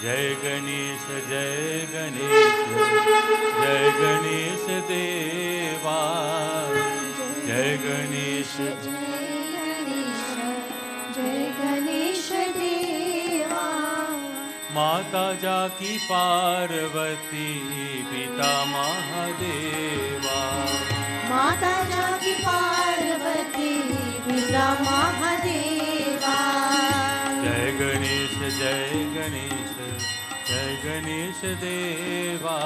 जय गणेश जय गणेश जय गणेश देवा जय गणेश जय गणेश देवा। माता जाकी पार्वती पिता महादेवा माता जाकी पार्वती पिता महादेवा। जय गणेश जय गणेश देवा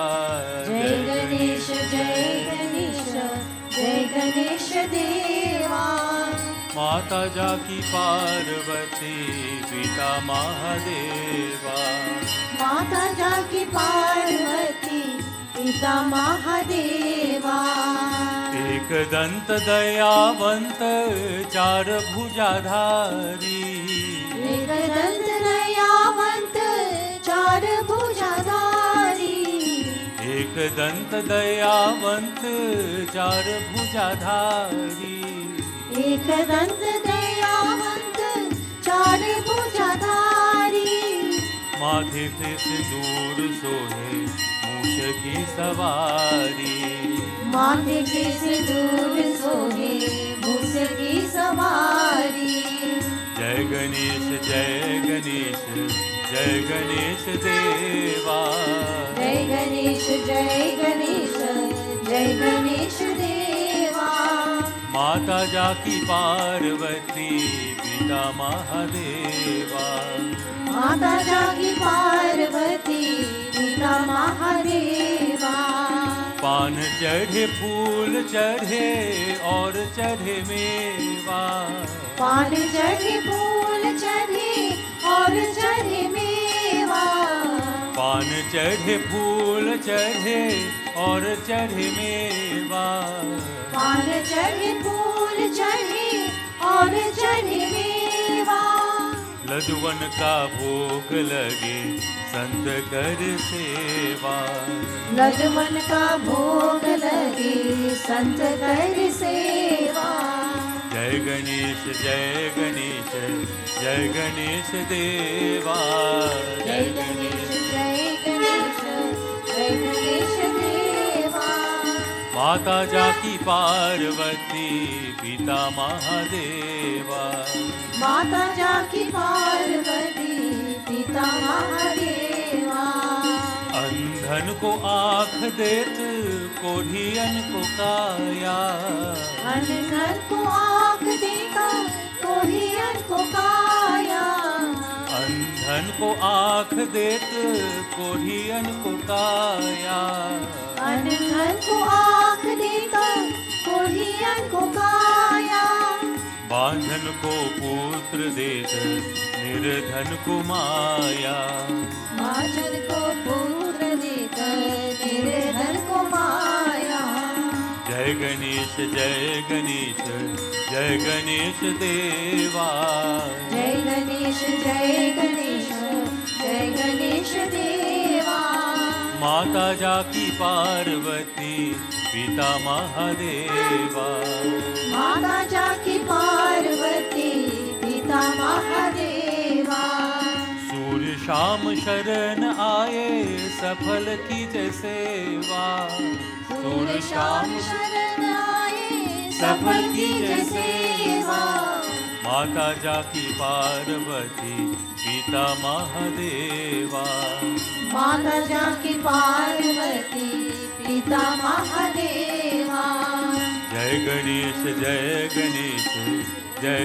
जय गणेश जय गणेश जय गणेश देवा। माता जाकी पार्वती पिता महादेवा माता जाकी पार्वती पिता महादेवा। एक दंत दयावंत चार भुजाधारी एक दंत दयावंत चार भुजाधारी। एक दंत दयावंत चार भुजाधारी एक दंत दयावंत चार भुजाधारी। माथे पे सिंदूर सोहे मूष की सवारी माथे पे सिंदूर सोहे मूस की सवारी। जय गणेश जय गणेश देवा जय गणेश जय गणेश जय गणेश देवा। माता जाकी पार्वती पिता महादेवा माता जाकी पार्वती पिता महादेवा। पान चढ़े फूल चढ़े और चढ़े मेवा पान चढ़े फूल चढ़े और चढ़े मेवा। पान चढ़े फूल चढ़े और चढ़े मेवा पान चढ़े फूल चढ़े और चढ़े मेवा। लदुवन का भोग लगे संत कर सेवा लदवन का भोग लगे संत कर सेवा। जय गणेश जय गणेश देवा जय गणेश जय गणेश जय गणेश देवा। माता जाकी पार्वती पिता महादेवा माता जाकी पार्वती पिता महादेवा। अंधन को आँख देत कोढ़ियन को काया अंधन को आँख देता कोढ़ियन को काया। अंधन को आँख देत कोढ़ियन को काया अंधन को आँख देता कोढ़ियन को काया। बांधन को पुत्र देत निर्धन को माया बांधन को पुत्र देता निर्धन को माया। जय गणेश देवा जय गणेश जय गणेश जय गणेश देवा। माता जाकी पार्वती पिता महादेवा माता जाकी पार्वती पिता महादेवा। सूर्य शाम शरण आए सफल की जय सेवा सूर्य शाम शरण आए सफल की जय सेवा। माता जाकी पार्वती पिता महादेवा माता जाकी पार्वती पिता महादेवा। जय गणेश देवा जय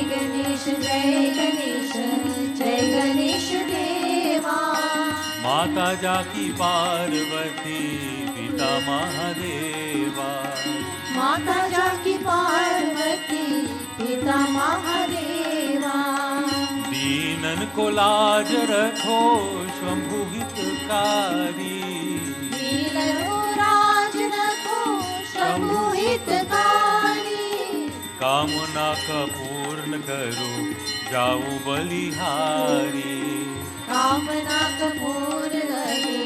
गणेश जय गणेश जय गणेश देवा। माता जाकी पार्वती पिता महादेवा माता जाकी पार्वती पिता महादेवा। दीनन को लाज रखो शंभु हितकारी दीनों राज रखो शंभु हितकारी। कामना का पूर्ण करो जाऊ बलिहारी कामना कपूर रहे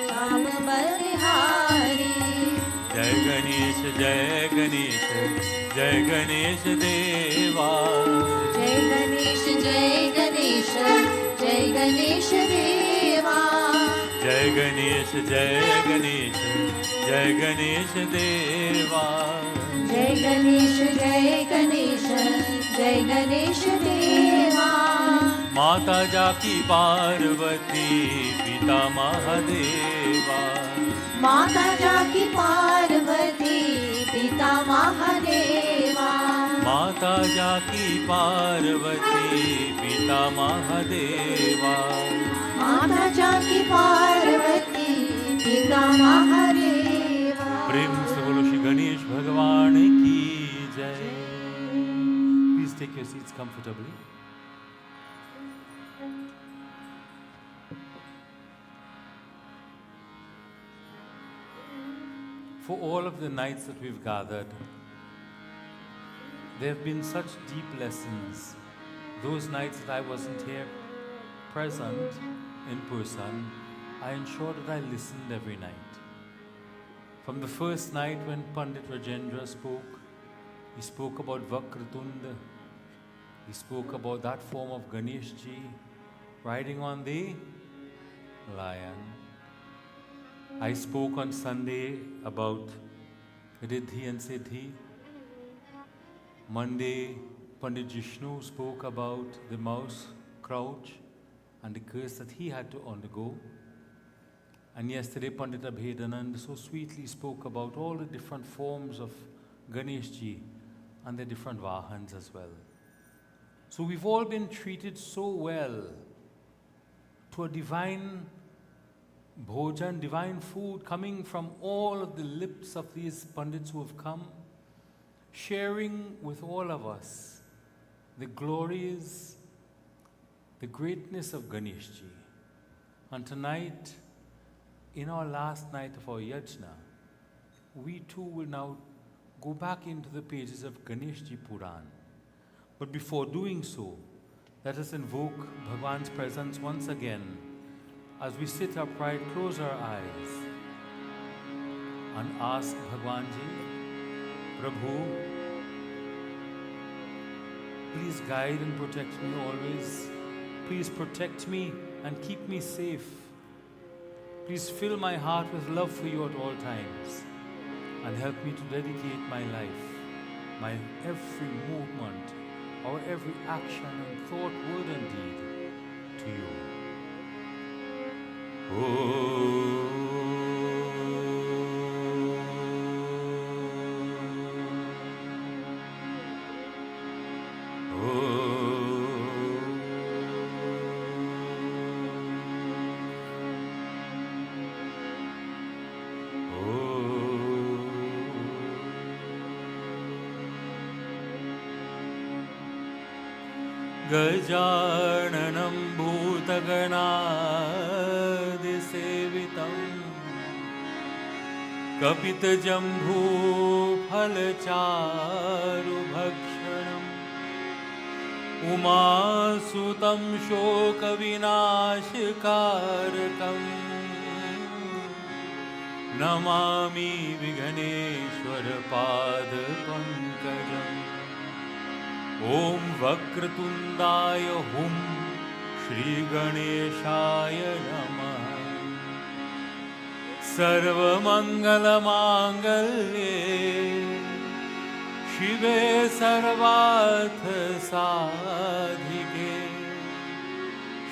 काम बलिहारी। जय गणेश देवा जय गणेश जय गणेश गणेश जय गणेश देवा जय गणेश जय गणेश जय गणेश देवा जय गणेश जय गणेश जय गणेश देवा माता जाकी पार्वती पिता महादेवा माता जाकी पार्वती पिता महादेवा माता जाकी पार्वती पिता महादेवा माता जाकी पार्वती पिता महादेवा प्रेम से बोलो श्री गणेश भगवान की जय please take your seats comfortably For all of the nights that we've gathered, there have been such deep lessons. Those nights that I wasn't here present in person, I ensured that I listened every night. From the first night when Pandit Rajendra spoke, he spoke about Vakratunda. He spoke about that form of Ganesh ji riding on the lion. I spoke on Sunday about Riddhi and Siddhi. Monday, Pandit Jishnu spoke about the mouse crouch and the curse that he had to undergo. And yesterday, Pandit Abhedanand so sweetly spoke about all the different forms of Ganesh ji and the different Vahans as well. So we've all been treated so well to a divine bhojan, divine food coming from all of the lips of these Pandits who have come, sharing with all of us the glories, the greatness of Ganesh ji. And tonight, in our last night of our yajna, we too will now go back into the pages of Ganesh ji Puran. But before doing so, let us invoke Bhagwan's presence once again. As we sit upright, close our eyes and ask Bhagwan ji, Prabhu, please guide and protect me always. Please protect me and keep me safe. Please fill my heart with love for you at all times and help me to dedicate my life, my every movement, our every action and thought, word and deed to you. गजाननं भूतगणादिसेवितं कपितजम्बूफलचारुभक्षणम् उमासुतं शोकविनाशकारकम् Namami विघ्नेश्वरपादपङ्कजम् ॐ वक्रतुण्डाय हुं श्रीगणेशाय नमः सर्वमङ्गलमाङ्गल्ये शिवे सर्वार्थसाधिके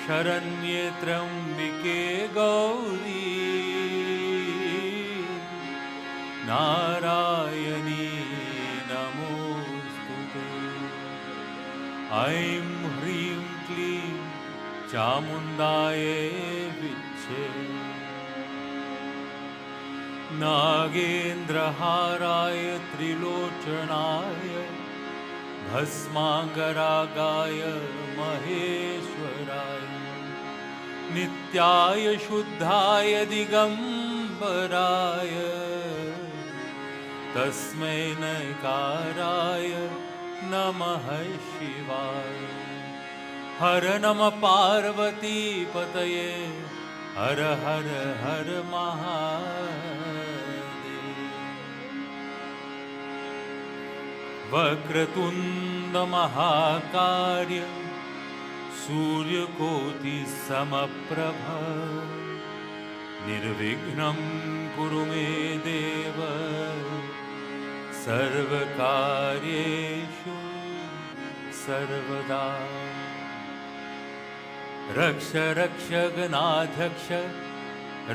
शरण्ये त्र्यम्बिके गौरी नारायणी ऐं ह्रीं क्लीं चामुण्डाय विच्चे नागेन्द्रहाराय त्रिलोचनाय भस्माङ्गरागाय महेश्वराय नित्याय शुद्धाय दिगम्बराय तस्मै नकाराय नमः शिवाय हर नमः पार्वती पतये हर हर हर महादेव वक्रतुण्ड महाकार्य सूर्यकोटिसमप्रभ निर्विघ्नं कुरु मे देव सर्वकार्येषु सर्वदा। रक्ष रक्ष गणाध्यक्ष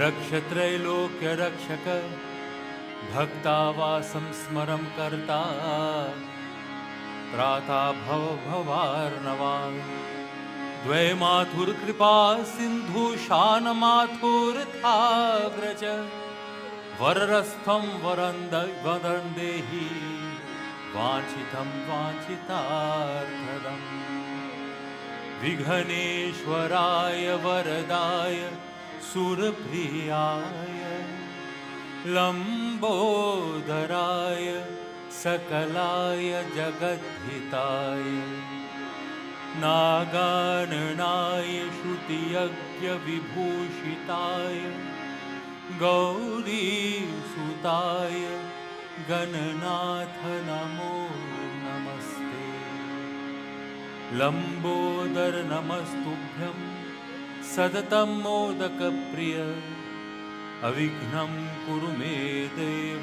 रक्ष त्रैलोक्य रक्षक भक्तावासं स्मरं कर्ता त्राता भव भवार्णवान्। द्वैमाथुर्कृपा सिन्धु शानमाथुरथाग्रज वररस्थं वरं देहि वाञ्छितं वाञ्छितार्थदम्। विघ्नेश्वराय वरदाय सुरप्रियाय लम्बोदराय सकलाय जगद्धिताय नागाननाय श्रुतियज्ञविभूषिताय गौरीसुताय गणनाथ नमो नमस्ते। लम्बोदर नमस्तुभ्यं सततं मोदकप्रिय अविघ्नं कुरु मे देव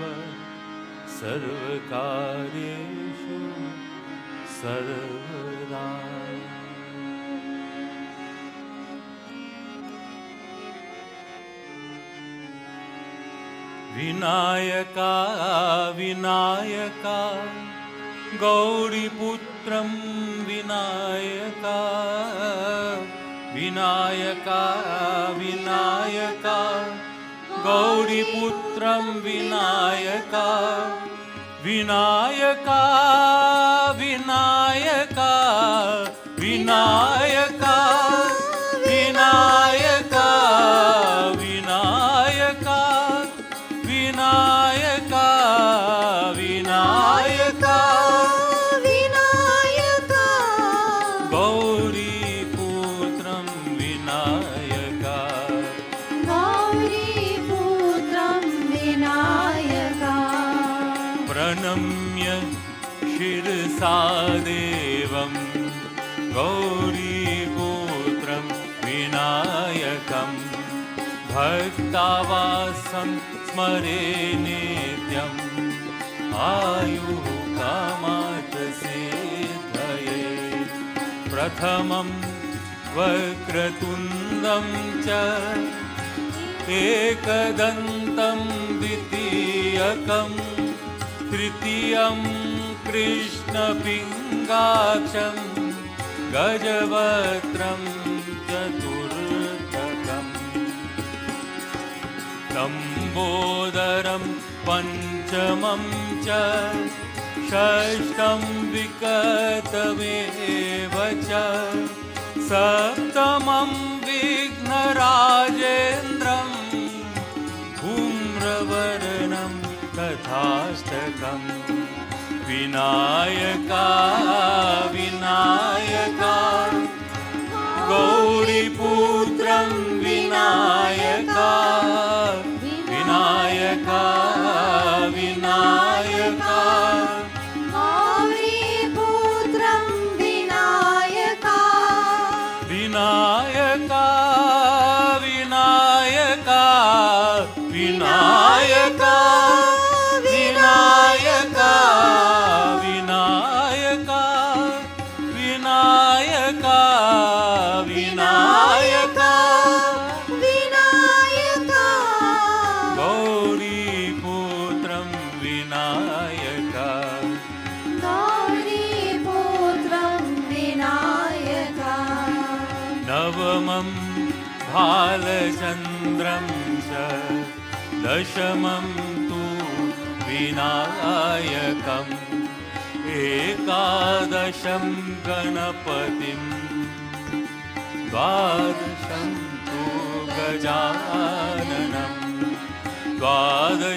सर्वकार्येषु सर्वदा। विनायका विनायका गौरीपुत्रं विनायका विनायका विनायका गौरीपुत्रं विनायका विनायका विनायका विनायका विनायका विनायका विनायका विनायका विनायका गौरीपुत्रं विनायका गौरीपुत्रं विनायका प्रणम्य शिरसा देवं गौरीपुत्रं विनायकं भक्तावासं स्मरे नित्यम् आयुः कामार्थसिद्धये। प्रथमं वक्रतुण्डं च एकदन्तं द्वितीयकं तृतीयं कृष्णपिङ्गाक्षं गजवक्त्रं चतुर्थकम् लम्बोदरं पञ्चमं च षष्ठं विकटमेव च सप्तमं विघ्नराजेन्द्रं धूम्रवर्णं तथाष्टकम् विनायका विनायका गौरीपुत्रं विनायका विनायका विनायका गौरीपुत्रं विनायका विनायका विनायका विनायका विनायका विनायका विनायका विनायका विनायका गौरीपुत्रं विनायका गौरीपुत्रं विनायका नवमं भालचन्द्रं च दशमं तु विनायकम् एकादशं गणपतिं द्वादशं तु गजाननं द्वादशैतानि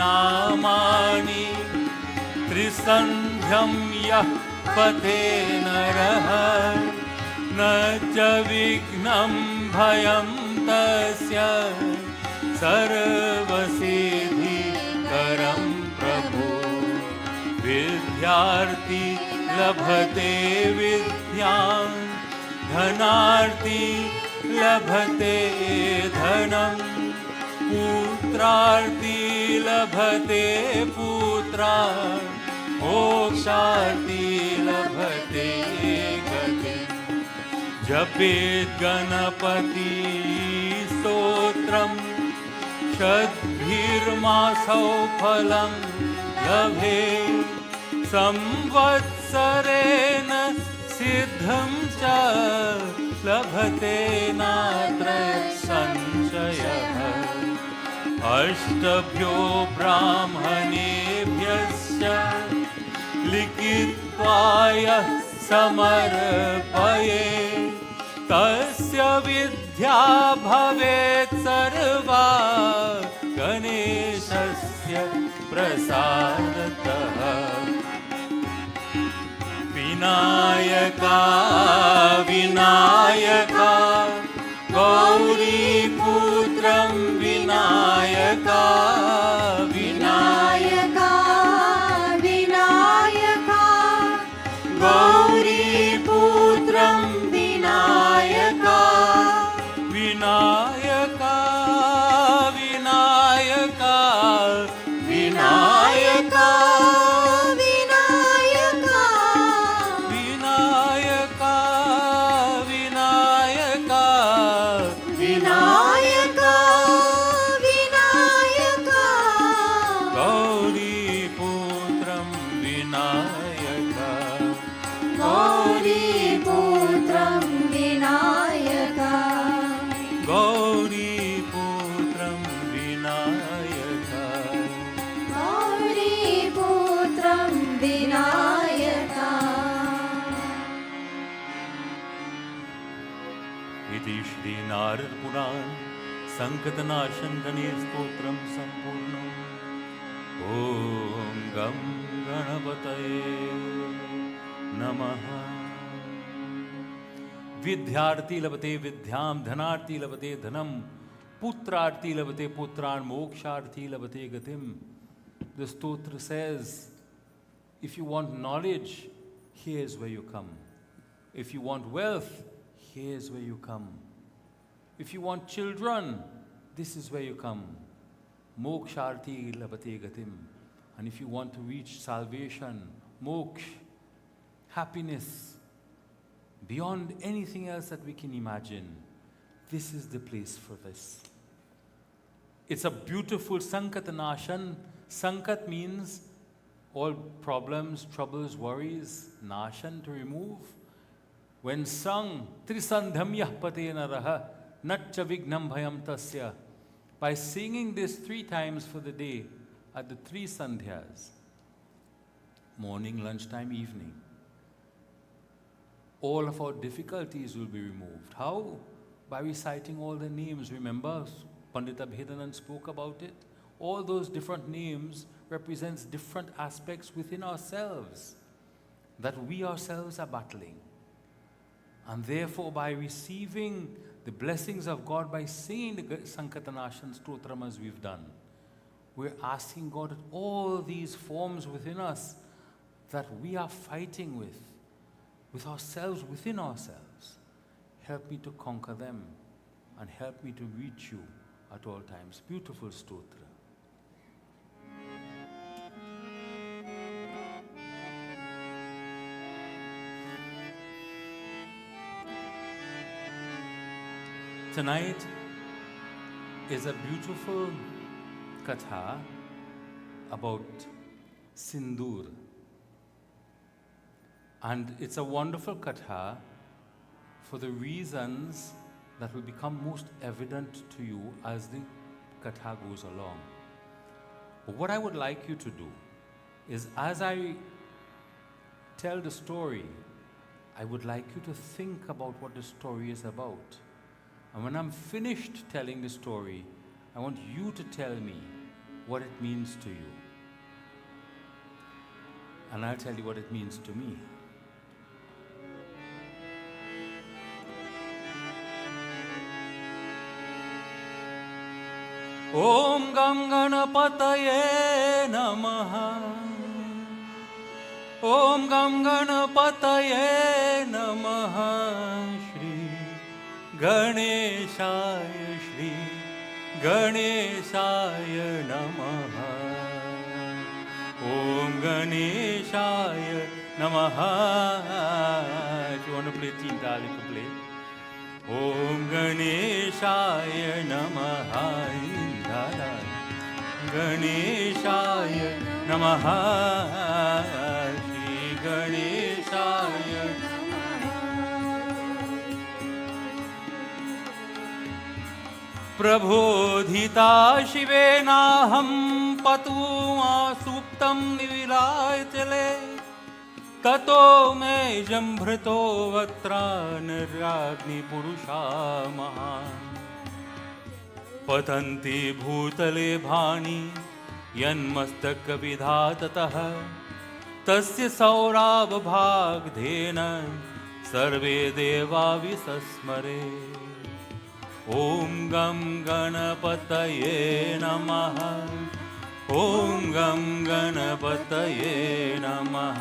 नामानि त्रिसन्ध्यं यः पठे नरः न च विघ्नं भयं तस्य सर्वसिद्धिकरं प्रभो विद्यार्थी लभते विद्यां धनार्थी लभते धनं पुत्रार्थी लभते पुत्रान् मोक्षार्थी लभते गतिम् जपेत् गणपति स्तोत्रम् षद्भिर्मासौ फलं लभेत् संवत्सरेण सिद्धं च लभते नात्र संशयः अष्टभ्यो ब्राह्मणेभ्यश्च लिखित्वा यः समर्पयेत् तस्य विद्या भवेत् सर्वा गणेशस्य प्रसादतः विनायका विनायका गौरीपुत्रं विनायका विनायका विनायका गौरीपुत्रं विनायका विनायका विनायका विनायका विनायका विनायका विनायका विनायका विनायका गौरीपुत्रं विनायका गौरीपुत्रं विनायका गौरीपुत्रं विनायका गौरीपुत्रं विनायका इति श्री नारद पुराण संकटनाशन गणेश स्तोत्रम संपूर्णम् ओम गं गणपतये नमः विद्यार्थी लभते विद्यां धनार्थी लभते धनम पुत्रार्थी लभते पुत्रान् मोक्षार्थी लभते गतिम. The stotra says, if you want knowledge, here's where you come. If you want wealth, here's where you come. If you want children, this is where you come. Moksharthi labate gatim. And if you want to reach salvation, moksha, happiness, beyond anything else that we can imagine, this is the place for this. It's a beautiful Sankatanashan. Sankat means all problems, troubles, worries. Nashan, to remove. When sung, Trisandhamyah patena raha, natcha vignam bhayam tasya. By singing this 3 times for the day, at the 3 sandhyas, morning, lunchtime, evening, all of our difficulties will be removed. How? By reciting all the names. Remember, Pandita Bhedanand spoke about it. All those different names represents different aspects within ourselves that we ourselves are battling. And therefore, by receiving the blessings of God, by singing the Sankatanashan Stotram as we've done, we're asking God that all these forms within us that we are fighting with ourselves, within ourselves, help me to conquer them and help me to reach you at all times. Beautiful stotra. Tonight is a beautiful katha about Sindoor. And it's a wonderful katha for the reasons that will become most evident to you as the katha goes along. But what I would like you to do is, as I tell the story, I would like you to think about what the story is about. And when I'm finished telling the story, I want you to tell me what it means to you. And I'll tell you what it means to me. Om Ganganapataye Namaha. Om Gam Ganapataye Namaha. Shri Ganeshaya, Shri Ganeshaya Namaha. Om Ganeshaya Namaha. If you want to play teen tal, you can play. Om Ganeshaya Namaha. Ganeshaya Namaha. Shri Ganeshaya प्रबोधिता शिवेनाहं पतुमा सुप्तं निविलायचले ततो मे जम्भृतो वक्त्रानराग्निपुरुषा महान् पतन्ति भूतले भानि यन्मस्तकविधाततः तस्य सौरावभागधेन सर्वे देवा विसस्मरे ॐ गं गणपतये नमः ॐ गं गणपतये नमः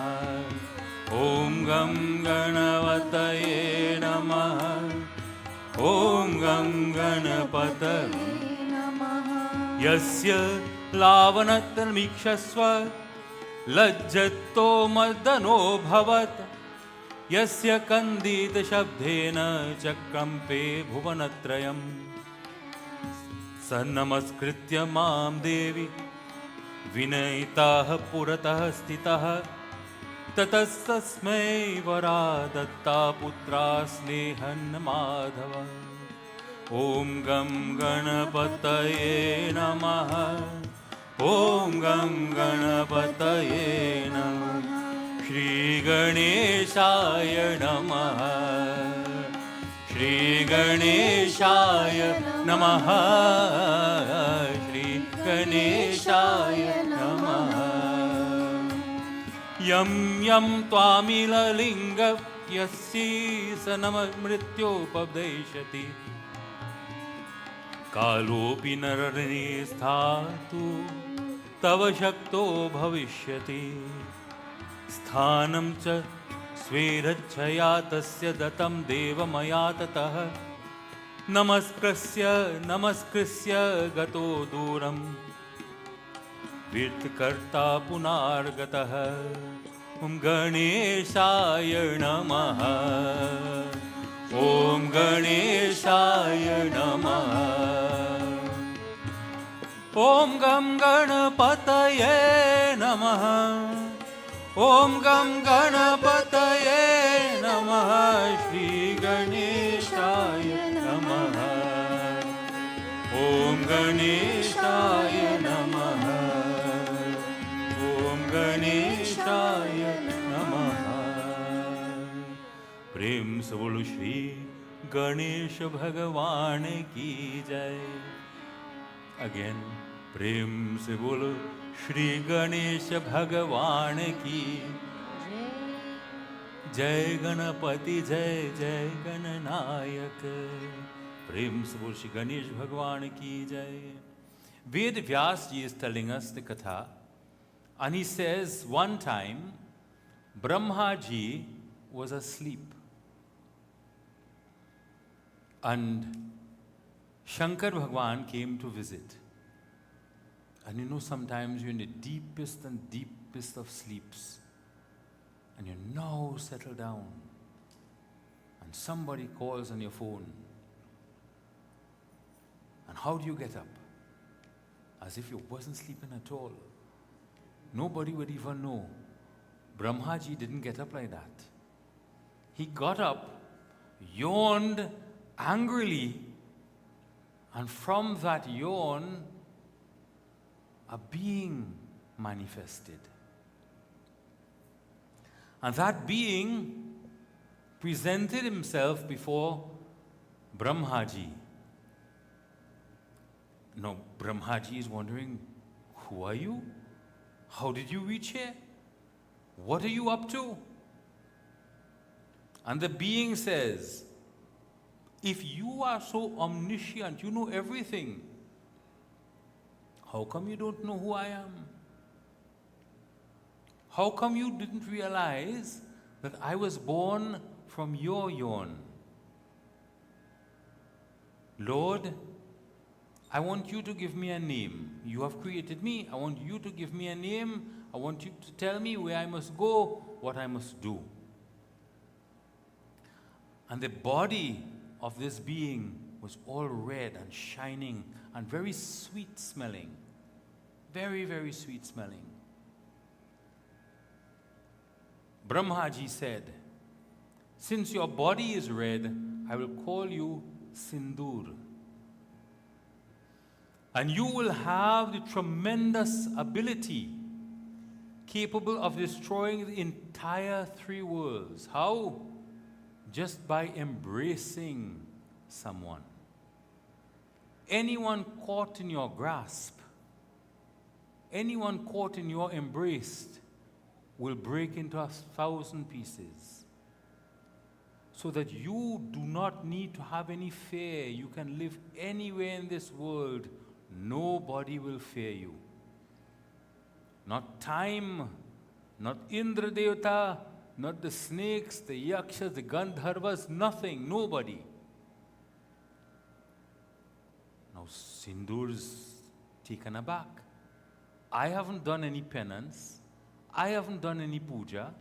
ॐ गं गणपतये नमः ॐ गं गणपतये यस्य लावणत्रमीक्षस्व लज्जतो मर्दनो भवत् यस्य कन्दितशब्देन चक्रम्पे भुवनत्रयम् स नमस्कृत्य मां देवी विनयिताः पुरतः स्थितः ततस्तस्मै वरा दत्ता पुत्रा स्नेहन् माधव ॐ गं गणपतये नमः ॐ गं गणपतये नमः श्री गणेशाय नमः श्री गणेशाय नमः श्री गणेशाय नमः यं यं त्वामिललिङ्गप्यस्यीसनमृत्योपदेशति कालोऽपि नरने स्थातु तव शक्तो भविष्यति स्थानं च स्वेरच्छया तस्य दत्तं देवमया ततः नमस्कृत्य गतो दूरं वीर्तकर्ता पुनर्गतः ॐ गणेशाय नमः ॐ गणेशाय नमः ॐ गं गणपतये नमः ॐ गं गणपतये नमः श्री गणेशाय नमः ॐ गणेशाय नमः ॐ गणेशाय नमः प्रेम से बोलो श्री गणेश भगवान की जय अगेन प्रेम से बोलो श्री गणेश भगवान की जय गणपति जय जय गणनायक प्रेम से बोल श्री गणेश भगवान की जय Ved Vyas ji is telling us the katha and he says one time Brahma ji was asleep and Shankar Bhagwan came to visit. And you know, sometimes you're in the deepest and deepest of sleeps and you now settle down and somebody calls on your phone. And how do you get up? As if you wasn't sleeping at all. Nobody would even know. Brahmaji didn't get up like that. He got up, yawned angrily, and from that yawn, a being manifested. And that being presented himself before Brahmaji. Now, Brahmaji is wondering, who are you? How did you reach here? What are you up to? And the being says, if you are so omniscient, you know everything, how come you don't know who I am? How come you didn't realize that I was born from your yawn? Lord, I want you to give me a name. You have created me. I want you to give me a name. I want you to tell me where I must go, what I must do. And the body of this being was all red and shining and very sweet smelling. Very, very sweet smelling. Brahmaji said, since your body is red, I will call you Sindur. And you will have the tremendous ability capable of destroying the entire three worlds. How? Just by embracing someone. Anyone caught in your grasp, anyone caught in your embrace will break into 1,000 pieces. So that you do not need to have any fear. You can live anywhere in this world. Nobody will fear you. Not time, not Indra Devata, not the snakes, the yakshas, the gandharvas, nothing, nobody. Now Sindur's taken aback. I haven't done any penance. I haven't done any puja.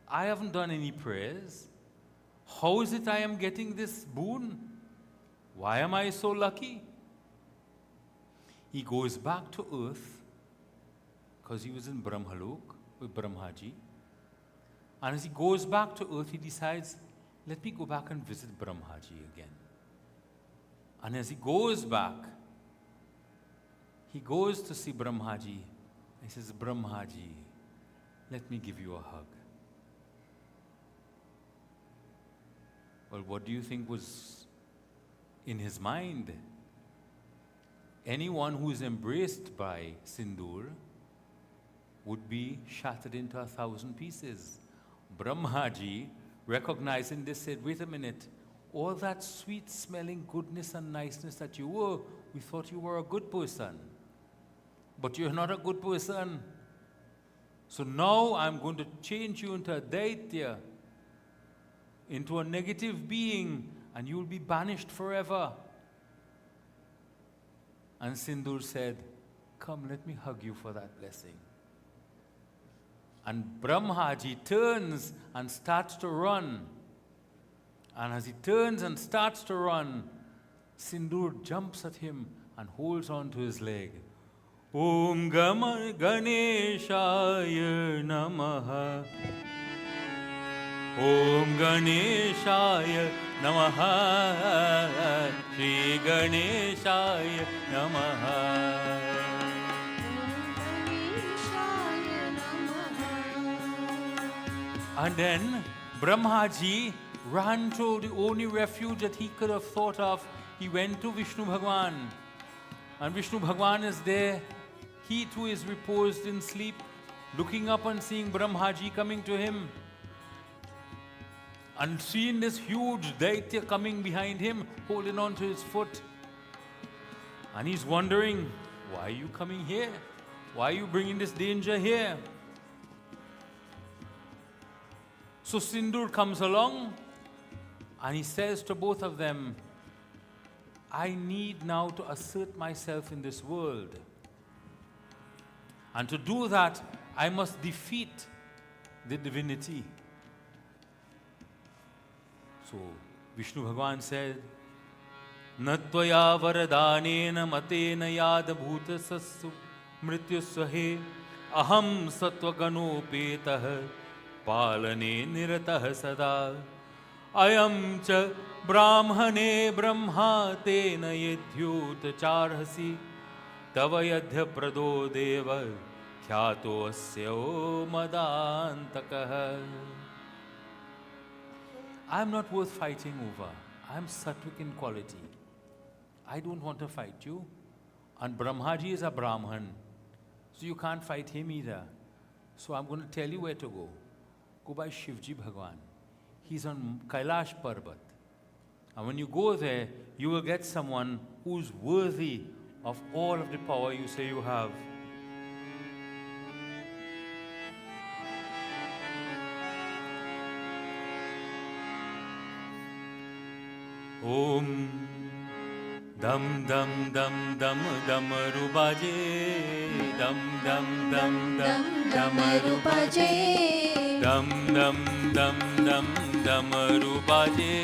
I haven't done any prayers. How is it I am getting this boon? Why am I so lucky? He goes back to earth because he was in Brahmalok with Brahmaji. And as he goes back to earth, he decides, let me go back and visit Brahmaji again. And as he goes back, he goes to see Brahmaji. He says, Brahmaji, let me give you a hug. Well, what do you think was in his mind? Anyone who is embraced by Sindur would be shattered into 1,000 pieces. Brahmaji, recognizing this, said, wait a minute, all that sweet smelling goodness and niceness that you were, we thought you were a good person. But you're not a good person. So now I'm going to change you into a Daitya, into a negative being, and you will be banished forever. And Sindur said, come, let me hug you for that blessing. And Brahmaji turns and starts to run. And as he turns and starts to run, Sindur jumps at him and holds on to his leg. Om Ganeshaya Namaha. Om Ganeshaya Namaha. Shri Ganeshaya Namaha. And then Brahmaji ran to the only refuge that he could have thought of. He went to Vishnu Bhagwan. And Vishnu Bhagwan is there. He too is reposed in sleep, looking up and seeing Brahmaji coming to him. And seeing this huge Daitya coming behind him, holding on to his foot. And he's wondering, why are you coming here? Why are you bringing this danger here? So Sindur comes along and he says to both of them, I need now to assert myself in this world. And to do that, I must defeat the divinity. So Vishnu Bhagwan said, Natvaya varadanena matena yad bhuta sassu mrityu swahe aham sattva ganopetah palane niratah sada ayam cha brahmane brahma tena yedhyut charhasi tava yadhya prado deva khyato asyo madantakah. I'm not worth fighting over. I'm sattvic in quality. I don't want to fight you. And Brahmaji is a Brahman, so you can't fight him either. So I'm going to tell you where to go. Go by Shivji Bhagwan. He's on Kailash Parbat. And when you go there, you will get someone who's worthy of all of the power you say you have. Om dam dam dam dam damaru baje, dam dam dam dam damaru baje, dam dam dam dam damaru baje,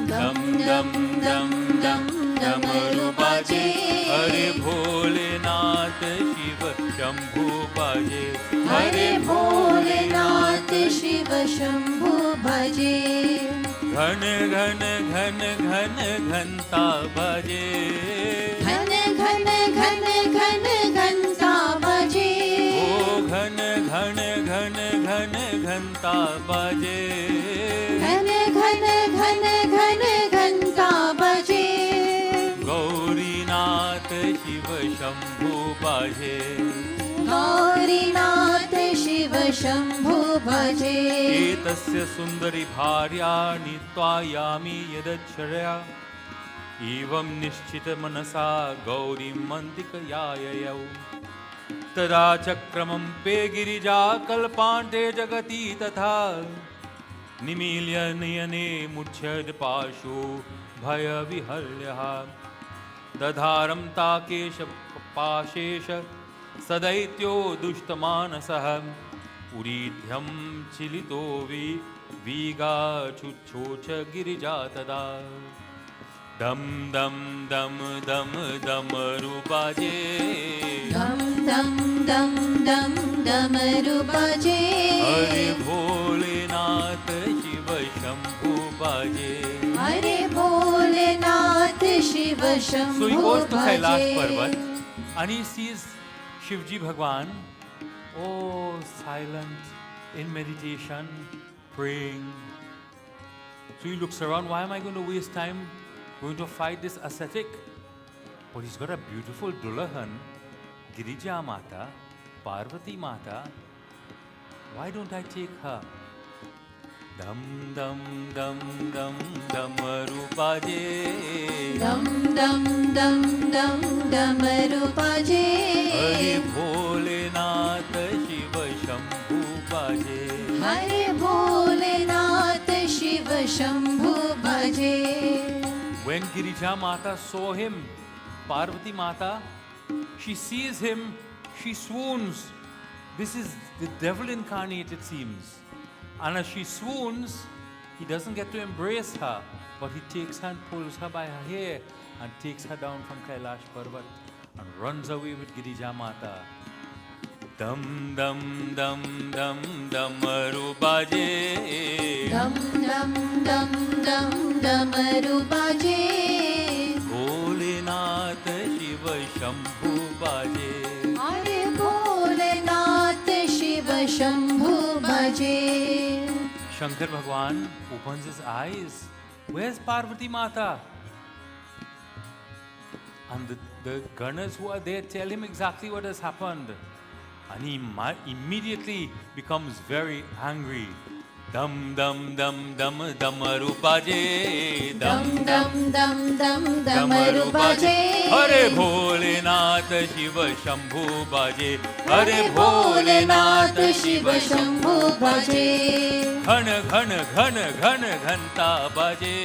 dam dam dam dam damaru baje. Hare Bholenath Shiv Shambhu baje, हरे भोलेनाथ शिव शंभु भजे घन घन घन घन घंटा बजे, घन घन घन घन घंटा बजे ओ घन घन घन घन घंटा बजे, घन घन घन घन घंटा बजे गौरीनाथ शिव शंभु बाजे, गौरीनाथ शिव शंभु भजे एतस्य सुंदरी भार्या नीत्वायामि यदक्षरया, एवं निश्चित मनसा गौरीं मन्दिकयाययौ, तदा चक्रमं पे गिरिजा कल्पान्ते जगति तथा, निमील्य नयने मुच्छद पाशो भयविहल्यः, दधारं ताकेश पाशेष सदैत्यो दुष्टमानसः, उरीध्यं चिलितो वीगाचुच्छोच गिरिजा तदा, दम दम दम दम दमरु बाजे, दम दम दम दम डमरू बजे हरे भोलेनाथ शिव शंभु बाजे. हरे Bholenath Shiv So he Shambhu goes to Kailash भजे Parvat and he sees Shivji Bhagwan, oh, silent, in meditation, praying. So he looks around, why am I going to waste time going to fight this ascetic? But he's got a beautiful Dulahan, Girija Mata, Parvati Mata. Why don't I take her? Dam dam dam dam damaru baje, दम दम दम दम डमरू बजे हरे भोलेनाथ शिव शंभु बाजे. हरे भोलेनाथ शिव शंभु भजे When Girija Mata saw him, Parvati Mata, she sees him, she swoons. This is the devil incarnate, it seems. And as she swoons, he doesn't get to embrace her, but he takes her and pulls her by her hair and takes her down from Kailash Parvat and runs away with Girija Mata. Dam dam dam dam damaru baje, दम दम दम दम डमरू बजे भोलेनाथ शिव शंभु बाजे. हरे भोलेनाथ शिव शंभु भजे Shankar Bhagwan opens his eyes. Where's Parvati Mata? And the Ganas who are there tell him exactly what has happened. And he immediately becomes very angry. Dam dam dam dam damaru baje, दम दम दम दम डमरू बजे हरे भोलेनाथ शिव शंभु बाजे, हरे भोलेनाथ शिव शंभु भजे घन घन घन घन घंटा बाजे,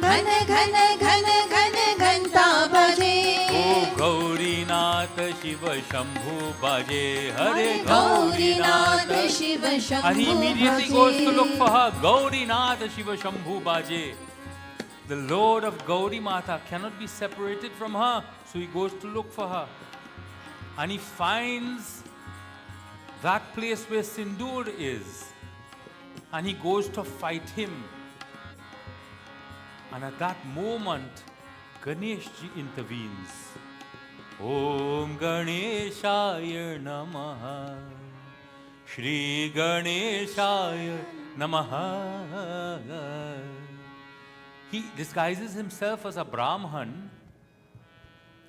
घन घन घन घन घंटा बजे ओ गौरीनाथ शिव शंभु बाजे, हरे Gaurinath Shiv And he Shambhu immediately goes to look for her. Gaurinath Shiva Shambhu Baje. The Lord of Gauri Mata cannot be separated from her. So he goes to look for her. And he finds that place where Sindoor is. And he goes to fight him. And at that moment, Ganesh ji intervenes. Om Ganeshaya Namaha. Shri Ganeshaya Namaha. He disguises himself as a Brahman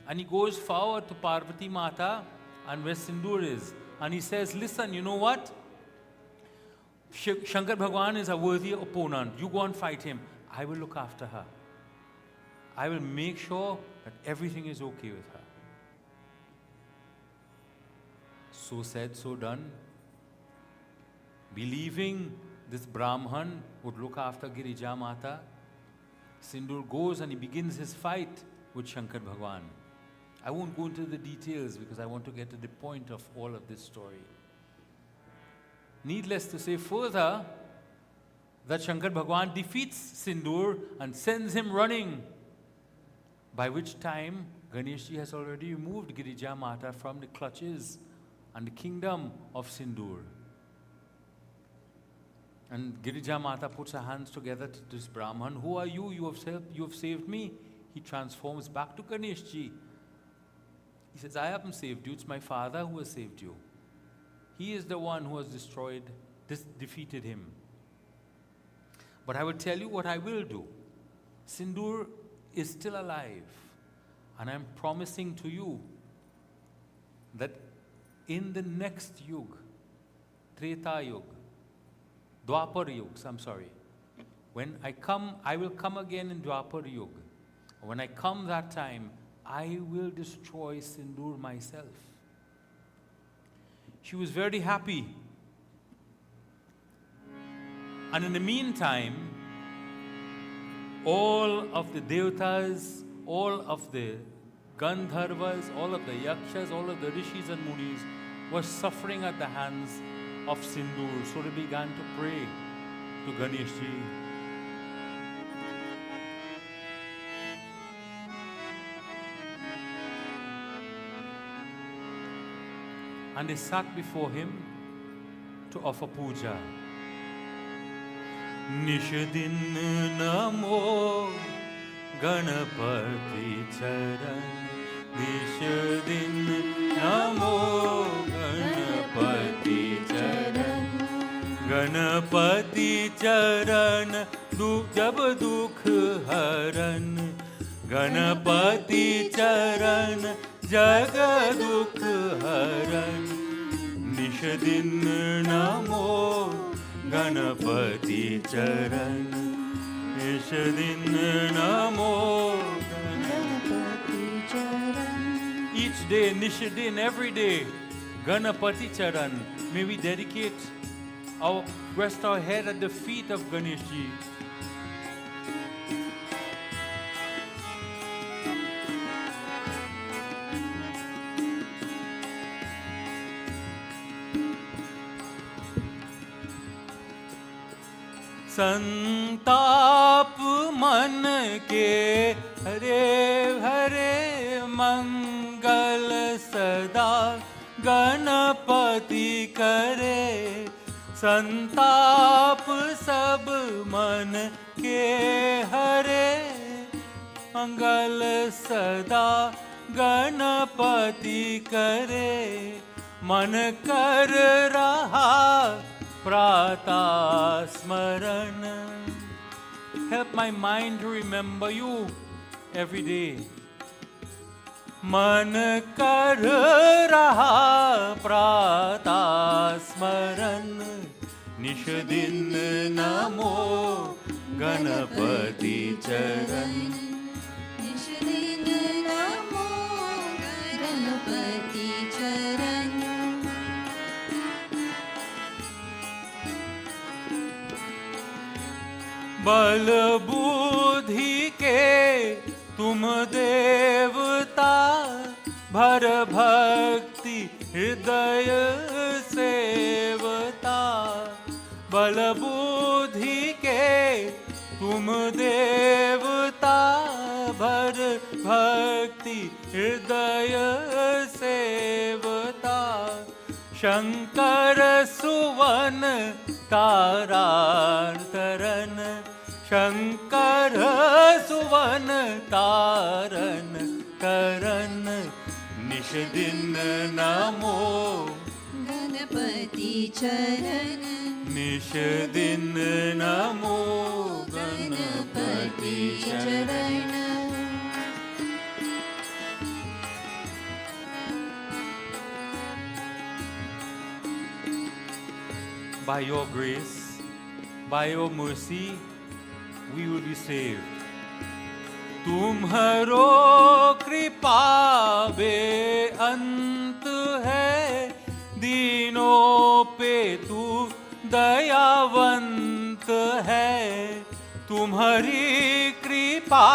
and he goes forward to Parvati Mata and where Sindoor is. And he says, listen, you know what? Shankar Bhagwan is a worthy opponent. You go and fight him. I will look after her. I will make sure that everything is okay with her. So said, so done. Believing this Brahman would look after Girija Mata, Sindur goes and he begins his fight with Shankar Bhagwan. I won't go into the details because I want to get to the point of all of this story. Needless to say further, that Shankar Bhagwan defeats Sindur and sends him running, by which time Ganeshji has already removed Girija Mata from the clutches and the kingdom of Sindur. And Girija Mata puts her hands together to this Brahman. Who are you? You have saved me. He transforms back to Ganeshji. He says, I haven't saved you. It's my father who has saved you. He is the one who has defeated him. But I will tell you what I will do. Sindur is still alive. And I'm promising to you that in the next Yug, Treta Yug, Dwapar Yugs, when I come, I will come again in Dwapar Yug. When I come that time, I will destroy Sindur myself. She was very happy. And in the meantime, all of the Devatas, all of the Gandharvas, all of the Yakshas, all of the Rishis and Munis were suffering at the hands of Sindur. So they began to pray to Ganeshji. And they sat before him to offer puja. Nishadin namo Ganapati charan. Nishadin namo Ganapati charan. Ganapati charan jab dukh haran. Ganapati charan jag dukh haran. Nishadin namo Ganapati charan. Nishadin namo Ganapati charan. Each day, Nishadin, every day, Ganapati charan. May we dedicate rest our head at the feet of Ganeshji. संताप मन के हरे हरे मंगल सदा गणपति करे. संताप सब मन के हरे मंगल सदा गणपति करे. मन कर रहा Prata Smaran. Help my mind to remember you every day. Man kar raha Prata Smaran. Nishadin namo Ganapati charan. Nishadin namo Ganapati charan. बल बुद्धि के तुम देवता भर भक्ति हृदय सेवता. बल बुद्धि के तुम देवता भर भक्ति हृदय सेवता. शंकर सुवन तारण तरन. शंकर सुवन तारण तरन. निषदिन नमो गणपति चरण. निषदिन नमो गणपति चरण. By your grace, by your mercy, we will be saved. तुम्हारो कृपा बेअंत है. दीनों पे तू दयावंत है. तुम्हारी कृपा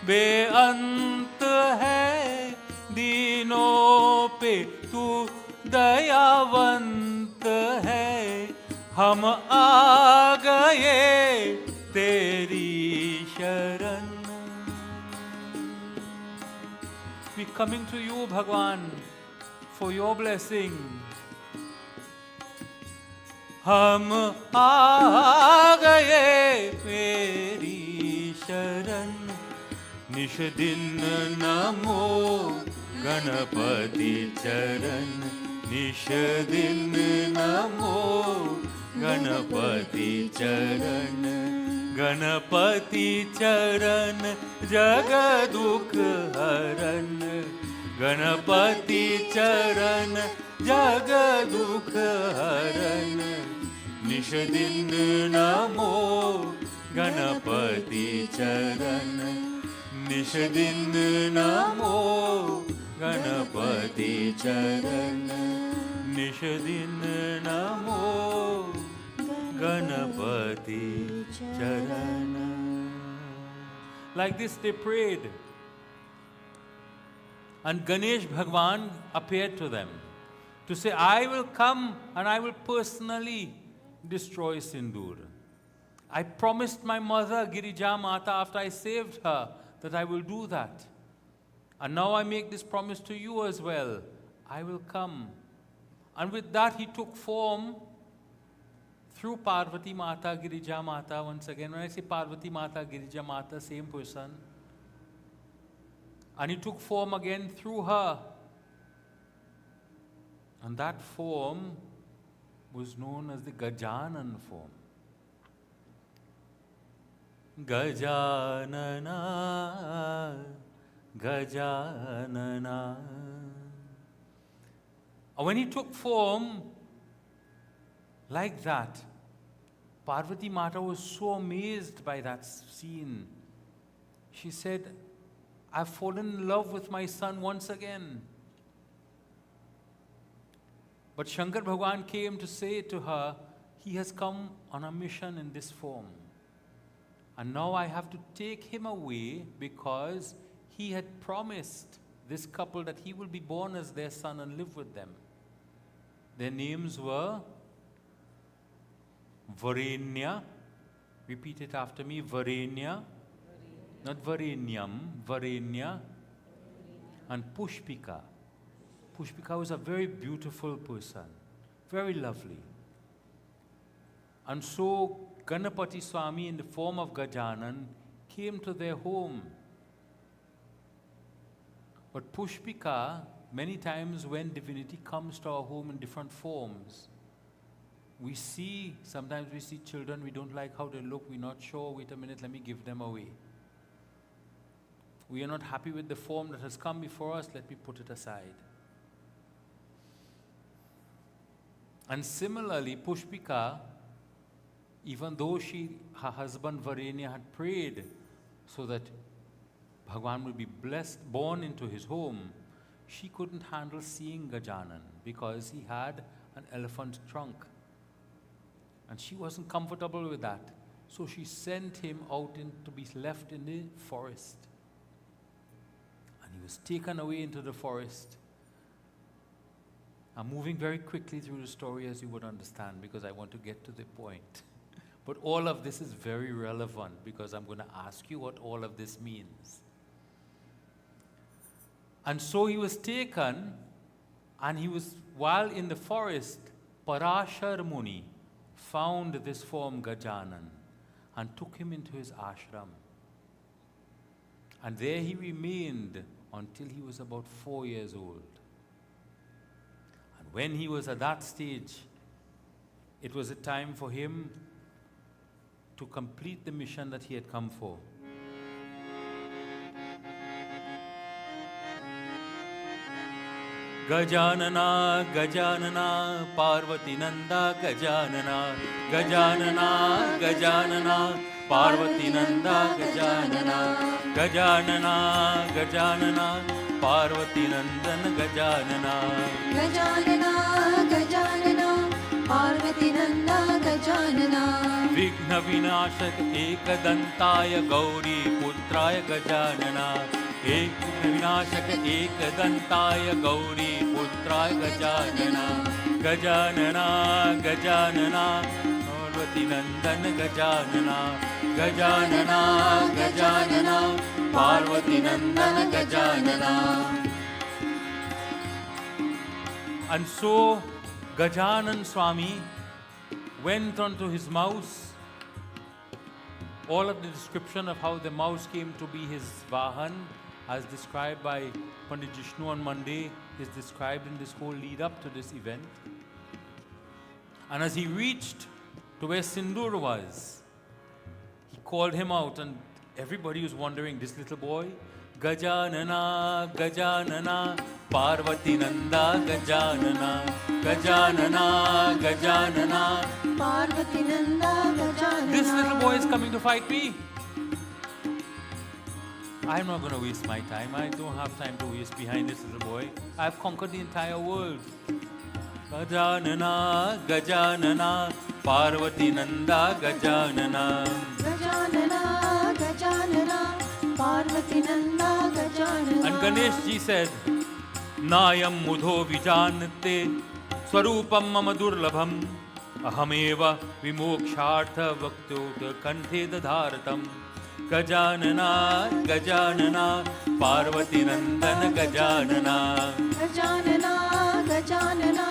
बेअंत है, दीनों पे तू दयावंत है, हम आ गए तेरी शरण. We coming to you, Bhagwan, for your blessing. हम आ गए तेरी शरण. निश दिन नमो गणपति चरण, निश दिन नमो गणपति चरण. गणपति चरण जग दुख हरण, गणपति चरण जग दुख हरण. निश दिन नमो गणपति चरण, निश दिन नमो गणपति चरण, निश दिन नमो गणपति चरण. Like this they prayed, and Ganesh Bhagwan appeared to them to say, I will come and I will personally destroy Sindoor. I promised my mother Girija Mata after I saved her that I will do that. And now I make this promise to you as well. I will come. And with that he took form through Parvati Mata, Girija Mata. Once again, when I say Parvati Mata, Girija Mata, same person. And he took form again through her. And that form was known as the Gajanan form. Gajanana, Gajanana. And when he took form like that, Parvati Mata was so amazed by that scene. She said, I've fallen in love with my son once again. But Shankar Bhagwan came to say to her, he has come on a mission in this form. And now I have to take him away because he had promised this couple that he will be born as their son and live with them. Their names were Varenya. Repeat it after me. Varenya. Not Varenyam. Varenya. And Pushpika. Pushpika was a very beautiful person. Very lovely. And so Ganapati Swami in the form of Gajanan came to their home. But Pushpika, many times when divinity comes to our home in different forms, sometimes we see children, we don't like how they look, we're not sure, wait a minute, let me give them away. We are not happy with the form that has come before us, let me put it aside. And similarly, Pushpika, even though her husband Varenya had prayed so that Bhagwan would be blessed, born into his home, she couldn't handle seeing Gajanan because he had an elephant trunk. And she wasn't comfortable with that. So she sent him out to be left in the forest. And he was taken away into the forest. I'm moving very quickly through the story as you would understand because I want to get to the point. But all of this is very relevant because I'm going to ask you what all of this means. And so he was taken, and while in the forest, Parashar Muni found this form Gajanan and took him into his ashram. And there he remained until he was about 4 years old. And when he was at that stage, it was a time for him to complete the mission that he had come for. Gajanana, Gajanana, Parvati Nanda, Gajanana, Gajanana, Gajanana, Parvati Nanda, Gajanana, Gajanana, Gajanana, Parvati Nandan, Gajanana, Gajanana, Gajanana, Parvati Nanda, Gajanana, विघ्न विनाशक एकदंताय गौरी पुत्राय गजानना एक विनाशक एकदंताय गौरी पुत्राय गजानना गजानना गजानना पार्वती नंदन गजानना गजानना गजानना पार्वती नंदन Gajanana. And so Gajanan Swami went onto his mouse. All of the description of how the mouse came to be his Vahan, as described by Pandit Jishnu on Monday, is described in this whole lead up to this event. And as he reached to where Sindur was, he called him out, and everybody was wondering, this little boy, Gajanana, Gajanana, Parvati Nanda, Gajanana, Gajanana, Gajanana, Parvati Nanda Gajanana. This little boy is coming to fight me. I'm not going to waste my time. I don't have time to waste behind this little boy. I've conquered the entire world. Gajanana, Gajanana, Parvati Nanda, Gajanana. Gajanana, Gajanana, Parvati Nanda, Gajanana. And Ganesh ji said, Nayam mudho vijanate swarupam mama durlabham ahameva vimokshartha vaktyot kanthe dadharatam. Gajanana, Gajanana, Parvati Nandana Gajanana. Gajanana, Gajanana,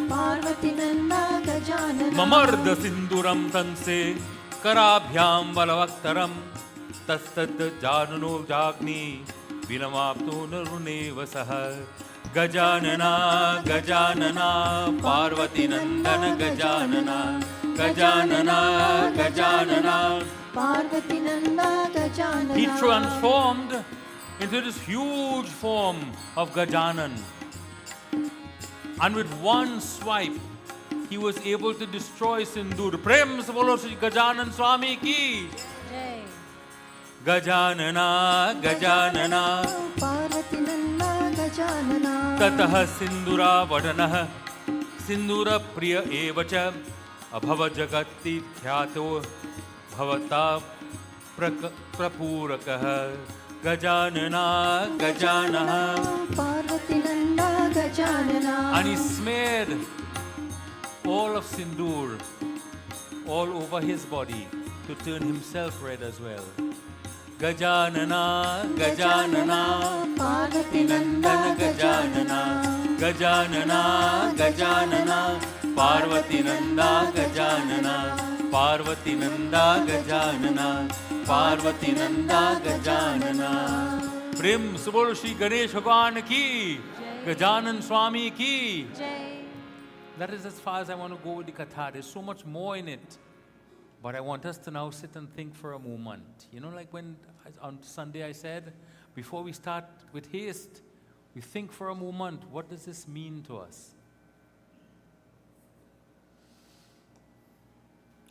Parvati Nanda, Gajanana. Mamarda sinduram tanse karabhyam balavaktaram tastat janano jagni vinamapto naruneva saha. Gajanana, Gajanana, Parvati Nandana Gajanana. Gajanana, Gajanana, Parvati Nanda, Gajanana. he transformed into this huge form of Gajanan. And with one swipe, he was able to destroy Sindur. Prem se bolo Shri Gajanan Swami ki. Jai. Gajanana, Gajanana, Parvati Nanda, Gajanana. Tatah Sindura Vadanah, Sindura Priya Evacha, Abhava Jagati Thyato, Bhavata Prapurakah. Gajanana, Gajanana. Parvati Nanda, Gajanana. And he smeared all of Sindur all over his body to turn himself red as well. Gajanana, Gajanana, Parvati Nanda, Gajanana, Gajanana, Gajanana, Parvati Nanda Gajanana, Parvati Nanda Gajanana, Parvati Nanda Gajanana. Prem Subol Shri Ganesh Bhagwan ki, Gajanan Swami ki. Jai. That is as far as I want to go with the Katha. There's so much more in it. But I want us to now sit and think for a moment. You know, like when on Sunday I said, before we start with haste, we think for a moment, what does this mean to us?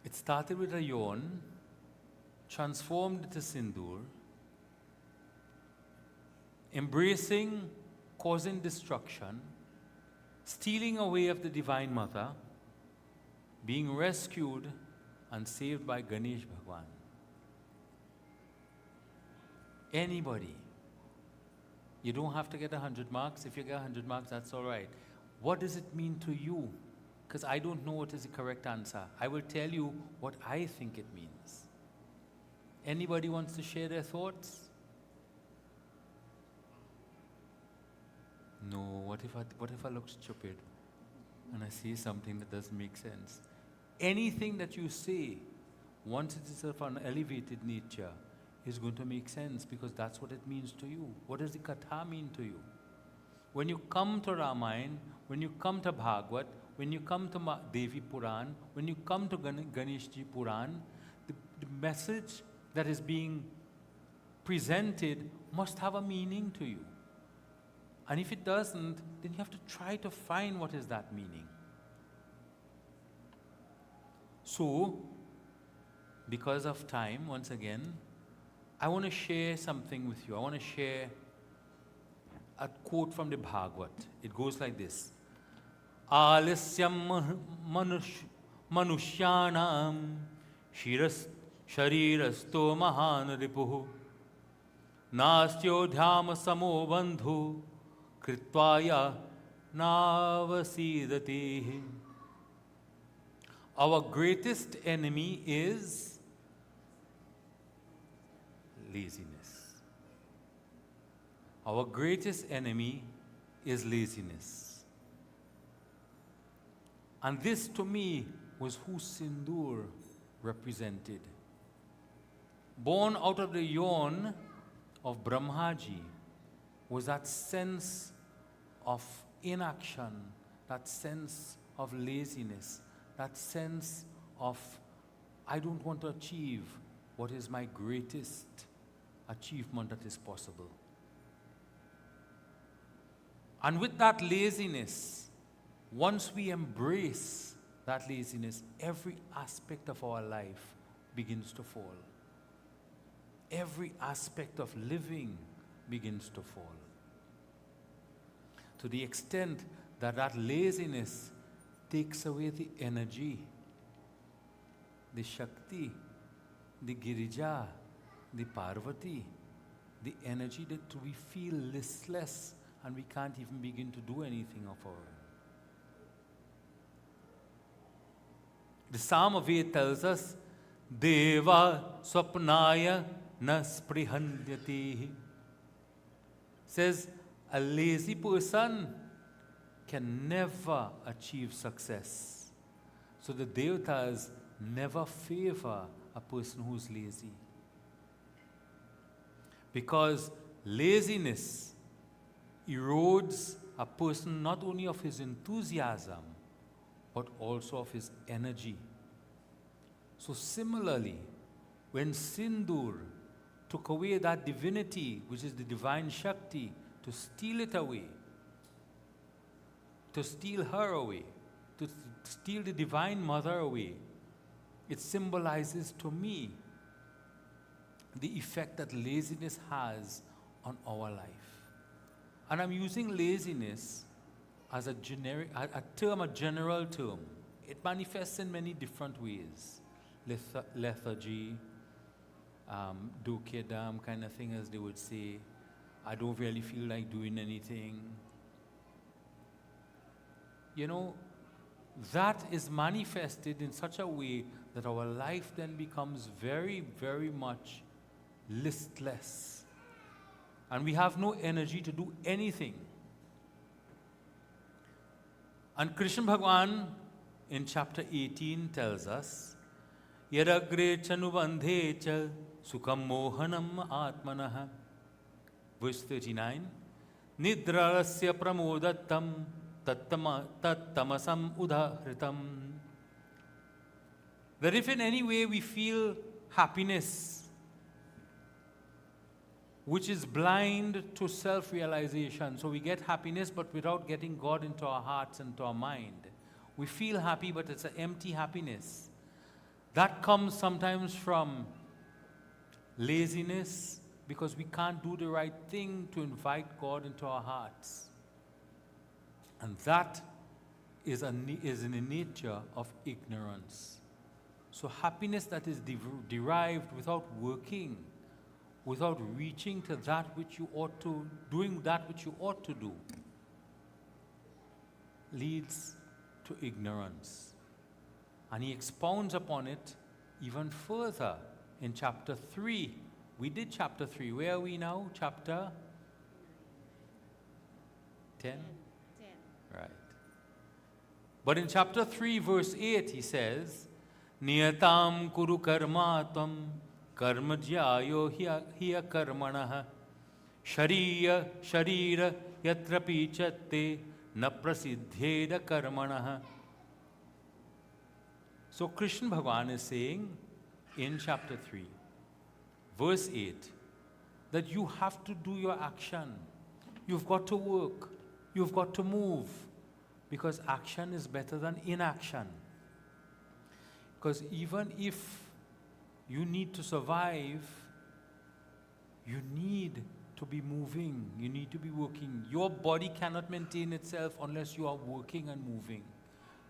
It started with a yawn, transformed into Sindur, embracing, causing destruction, stealing away of the Divine Mother, being rescued and saved by Ganesh Bhagwan. Anybody. You don't have to get 100 marks. If you get 100 marks, that's all right. What does it mean to you? Because I don't know what is the correct answer. I will tell you what I think it means. Anybody wants to share their thoughts? No, what if I look stupid and I say something that doesn't make sense? Anything that you say, once it is of an elevated nature, is going to make sense because that's what it means to you. What does the Katha mean to you? When you come to Ramayana, when you come to Bhagavad, when you come to Devi Puran, when you come to Ganesh Ji Puran, the message that is being presented must have a meaning to you. And if it doesn't, then you have to try to find what is that meaning. So, because of time, once again, I want to share something with you. I want to share a quote from the Bhagavad. It goes like this. Alasyam manushyanam Shiras Sharirasto Mahan Ripuhu Nastyodhyam Samo Bandhu Kritvaya Navasidati. Our greatest enemy is laziness. Our greatest enemy is laziness. And this to me was who Sindoor represented. Born out of the yawn of Brahmaji was that sense of inaction, that sense of laziness, that sense of, I don't want to achieve what is my greatest achievement that is possible. And with that laziness, once we embrace that laziness, every aspect of our life begins to fall. Every aspect of living begins to fall. To the extent that that laziness takes away the energy, the Shakti, the Girija, the Parvati, the energy that we feel listless and we can't even begin to do anything of our own. The Psalm of 8 tells us, Deva Swapnaya Na Sprihandyati. Says, a lazy person can never achieve success. So the Devatas never favor a person who's lazy. Because laziness erodes a person not only of his enthusiasm, but also of his energy. So similarly, when Sindoor took away that divinity, which is the divine Shakti, to steal it away, to steal her away, to steal the divine mother away, it symbolizes to me the effect that laziness has on our life. And I'm using laziness as a generic, a term, a general term. It manifests in many different ways. Lethargy, dukedam kind of thing, as they would say. I don't really feel like doing anything. You know, that is manifested in such a way that our life then becomes very, very much listless. And we have no energy to do anything. And Krishna Bhagwan in chapter 18 tells us, Yadagre chanubandhe cha sukham mohanam atmanah. Verse 39, Nidrasya pramodattam tattamasam udahritam. That if in any way we feel happiness, which is blind to self-realization. So we get happiness, but without getting God into our hearts and to our mind. We feel happy, but it's an empty happiness. That comes sometimes from laziness, because we can't do the right thing to invite God into our hearts. And that is in the nature of ignorance. So happiness that is derived without working, without reaching to that which you ought to, doing that which you ought to do, leads to ignorance. And he expounds upon it even further in chapter 3. We did chapter 3. Where are we now? Chapter 10? 10. Right. But in chapter 3, verse 8, he says, Niyatam kuru karmatam karma jyayo hiya karmanah sharira yatra pichatte na prasidhyeda karmanah. So Krishna Bhagwan is saying in chapter 3, verse 8, that you have to do your action. You've got to work. You've got to move. Because action is better than inaction. Because even if you need to survive, you need to be moving. You need to be working. Your body cannot maintain itself unless you are working and moving.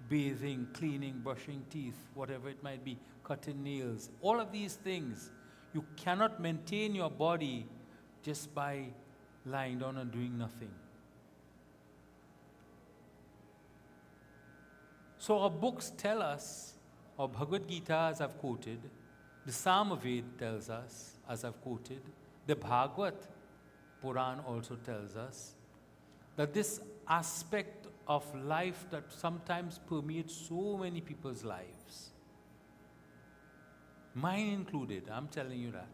bathing, cleaning, brushing teeth, whatever it might be, cutting nails, all of these things. You cannot maintain your body just by lying down and doing nothing. So our books tell us, our Bhagavad Gita, as I've quoted, the Samaved tells us, as I've quoted, the Bhagavad Puran also tells us, that this aspect of life that sometimes permeates so many people's lives, mine included, I'm telling you that,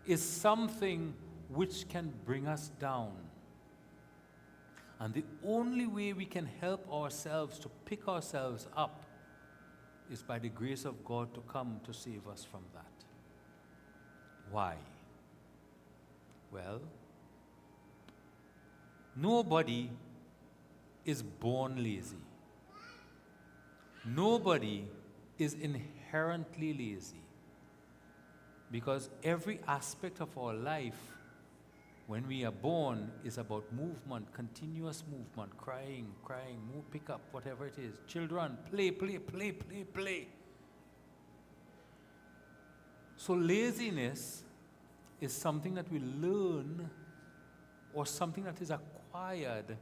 is something which can bring us down. And the only way we can help ourselves to pick ourselves up is by the grace of God to come to save us from that. Why? Well, nobody is born lazy. Nobody is inherently lazy. Because every aspect of our life, when we are born, is about movement, continuous movement, crying, move, pick up, whatever it is. Children, play. So laziness is something that we learn or something that is acquired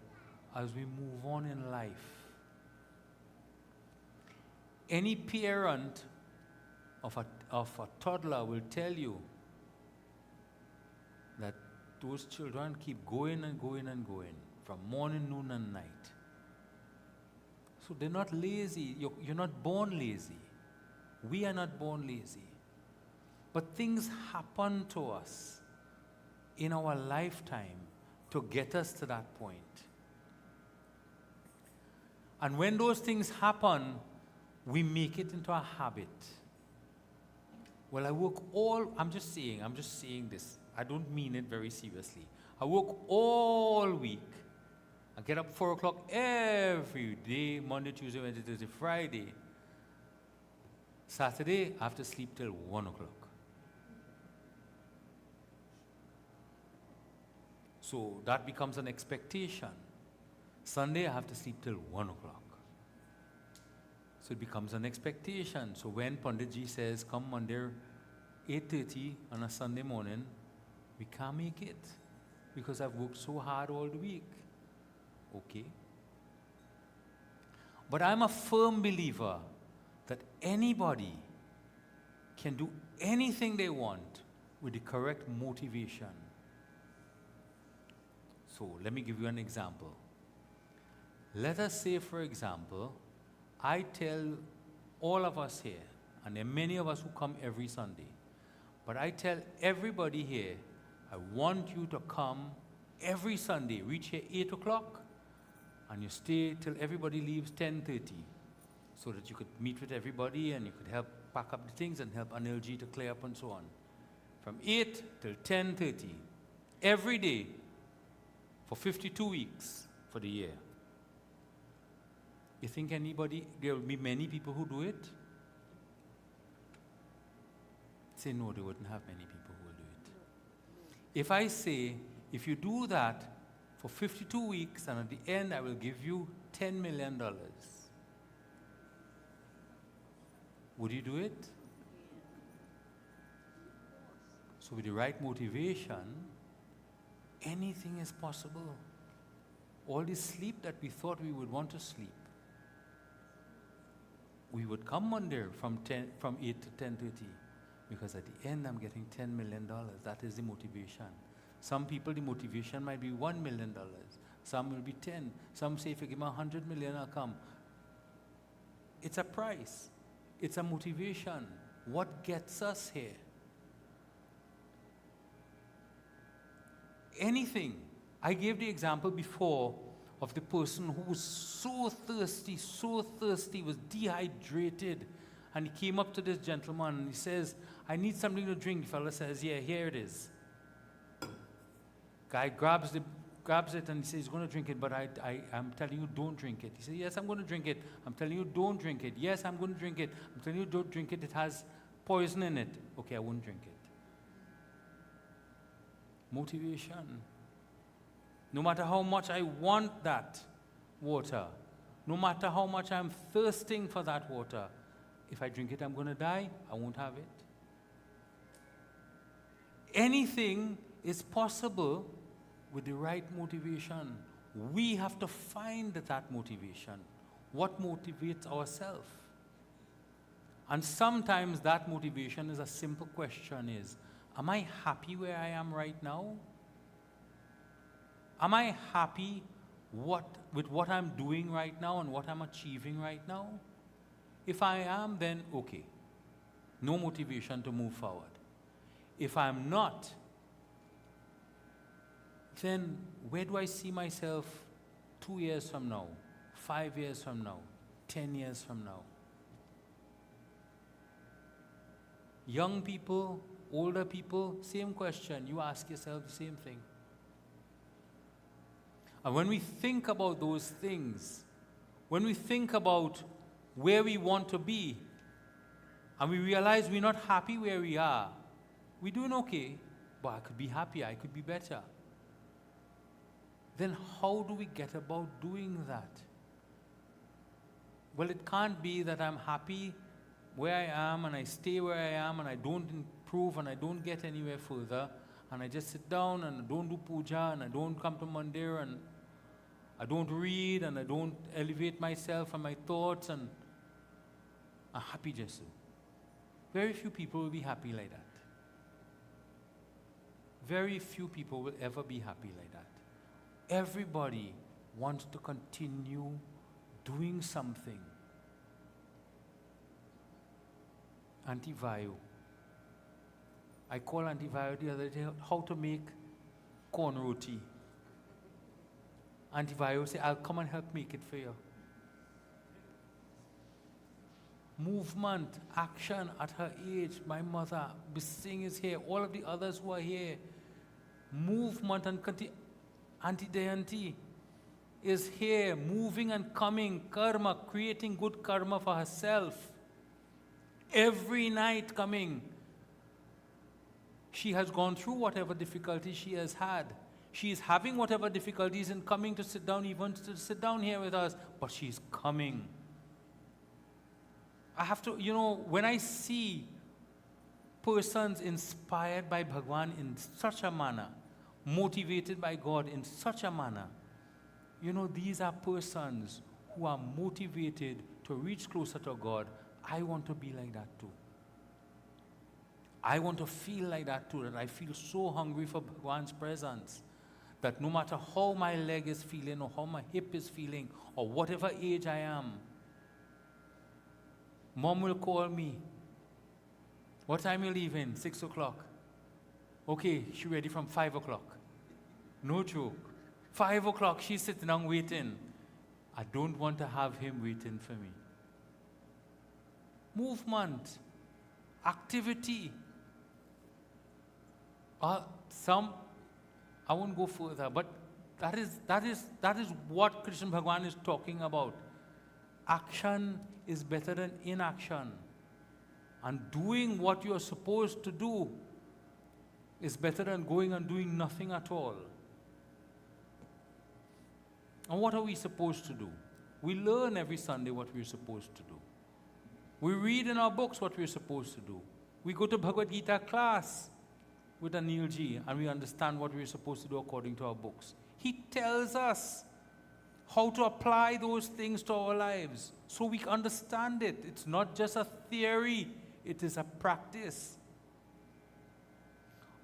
as we move on in life. Any parent of a toddler will tell you that those children keep going from morning, noon, and night. So they're not lazy. You're not born lazy. We are not born lazy. But things happen to us in our lifetime to get us to that point. And when those things happen, we make it into a habit. Well, I'm just saying this. I don't mean it very seriously. I work all week. I get up 4 o'clock every day, Monday, Tuesday, Wednesday, Thursday, Friday. Saturday, I have to sleep till 1 o'clock. So that becomes an expectation. Sunday, I have to sleep till 1 o'clock. So it becomes an expectation. So when Panditji says, come Mandir, 8:30 on a Sunday morning, we can't make it because I've worked so hard all the week. Okay. But I'm a firm believer that anybody can do anything they want with the correct motivation. So let me give you an example. Let us say, for example, I tell all of us here, and there are many of us who come every Sunday, but I tell everybody here, I want you to come every Sunday, reach here 8 o'clock, and you stay till everybody leaves 10:30, so that you could meet with everybody and you could help pack up the things and help Anilji to clear up and so on. From 8 till 10:30, every day, for 52 weeks for the year. You think there will be many people who do it? Say no, they wouldn't have many people who will do it. If I say, if you do that for 52 weeks and at the end I will give you $10 million, would you do it? So with the right motivation, anything is possible. All this sleep that we thought we would want to sleep, we would come Monday from 8 to 10:30, because at the end I'm getting $10 million. That is the motivation. Some people, the motivation might be $1 million. Some will be 10. Some say, if you give me 100 million, I'll come. It's a price. It's a motivation. What gets us here? Anything. I gave the example before of the person who was so thirsty, was dehydrated, and he came up to this gentleman and he says, I need something to drink. The fellow says, yeah, here it is. Guy grabs it and he says he's going to drink it, but I'm telling you, don't drink it. He says, yes, I'm going to drink it. I'm telling you, don't drink it. Yes, I'm going to drink it. I'm telling you, don't drink it. It has poison in it. Okay, I won't drink it. Motivation. No matter how much I want that water, No matter how much I'm thirsting for that water, if I drink it, I'm going to die. I won't have it. Anything is possible with the right motivation. We have to find that motivation. What motivates ourselves? And sometimes that motivation is a simple question is, am I happy where I am right now? Am I happy with what I'm doing right now and what I'm achieving right now? If I am, then okay. No motivation to move forward. If I'm not, then where do I see myself 2 years from now, 5 years from now, 10 years from now? Young people, older people, same question. You ask yourself the same thing. And when we think about those things, when we think about where we want to be, and we realize we're not happy where we are, we're doing okay, but I could be happier, I could be better. Then how do we get about doing that? Well, it can't be that I'm happy where I am and I stay where I am and I don't improve and I don't get anywhere further and I just sit down and I don't do puja and I don't come to Mandir and I don't read and I don't elevate myself and my thoughts and I'm happy just so. Very few people will be happy like that. Very few people will ever be happy like that. Everybody wants to continue doing something. Auntie Vayu. I called Auntie Vayu the other day how to make corn roti. Auntie Vayu said, I'll come and help make it for you. Movement, action at her age. My mother, Bising is here. All of the others who are here. Movement and continue. Auntie Dayanti is here, moving and coming, karma, creating good karma for herself. Every night coming. She has gone through whatever difficulties she has had. She is having whatever difficulties in coming to sit down, even to sit down here with us, but she's coming. I have to, when I see persons inspired by Bhagwan in such a manner, motivated by God in such a manner, these are persons who are motivated to reach closer to God. I want to be like that too. I want to feel like that too, that I feel so hungry for Bhagwan's presence, that no matter how my leg is feeling or how my hip is feeling or whatever age I am, Mom will call me. What time are you leaving? 6 o'clock. Okay, she ready from 5 o'clock. No joke. 5 o'clock, she's sitting down waiting. I don't want to have him waiting for me. Movement, activity. I won't go further, but that is what Krishna Bhagwan is talking about. Action is better than inaction. And doing what you are supposed to do is better than going and doing nothing at all. And what are we supposed to do? We learn every Sunday what we're supposed to do. We read in our books what we're supposed to do. We go to Bhagavad Gita class with Anil Ji and we understand what we're supposed to do according to our books. He tells us how to apply those things to our lives so we understand it. It's not just a theory, it is a practice.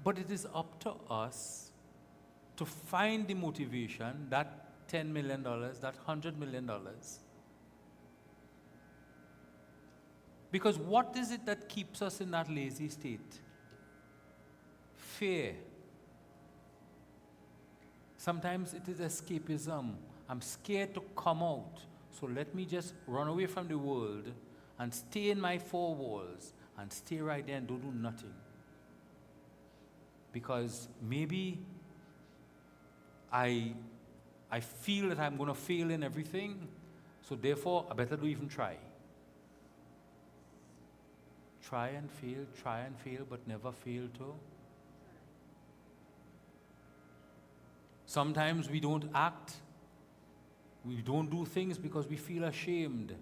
But it is up to us to find the motivation, that $10 million, that $100 million. Because what is it that keeps us in that lazy state? Fear. Sometimes it is escapism. I'm scared to come out, so let me just run away from the world and stay in my four walls and stay right there and don't do nothing. Because maybe I feel that I'm going to fail in everything, so therefore I better don't even try. Try and fail, but never fail to. Sometimes we don't act We don't do things because we feel ashamed.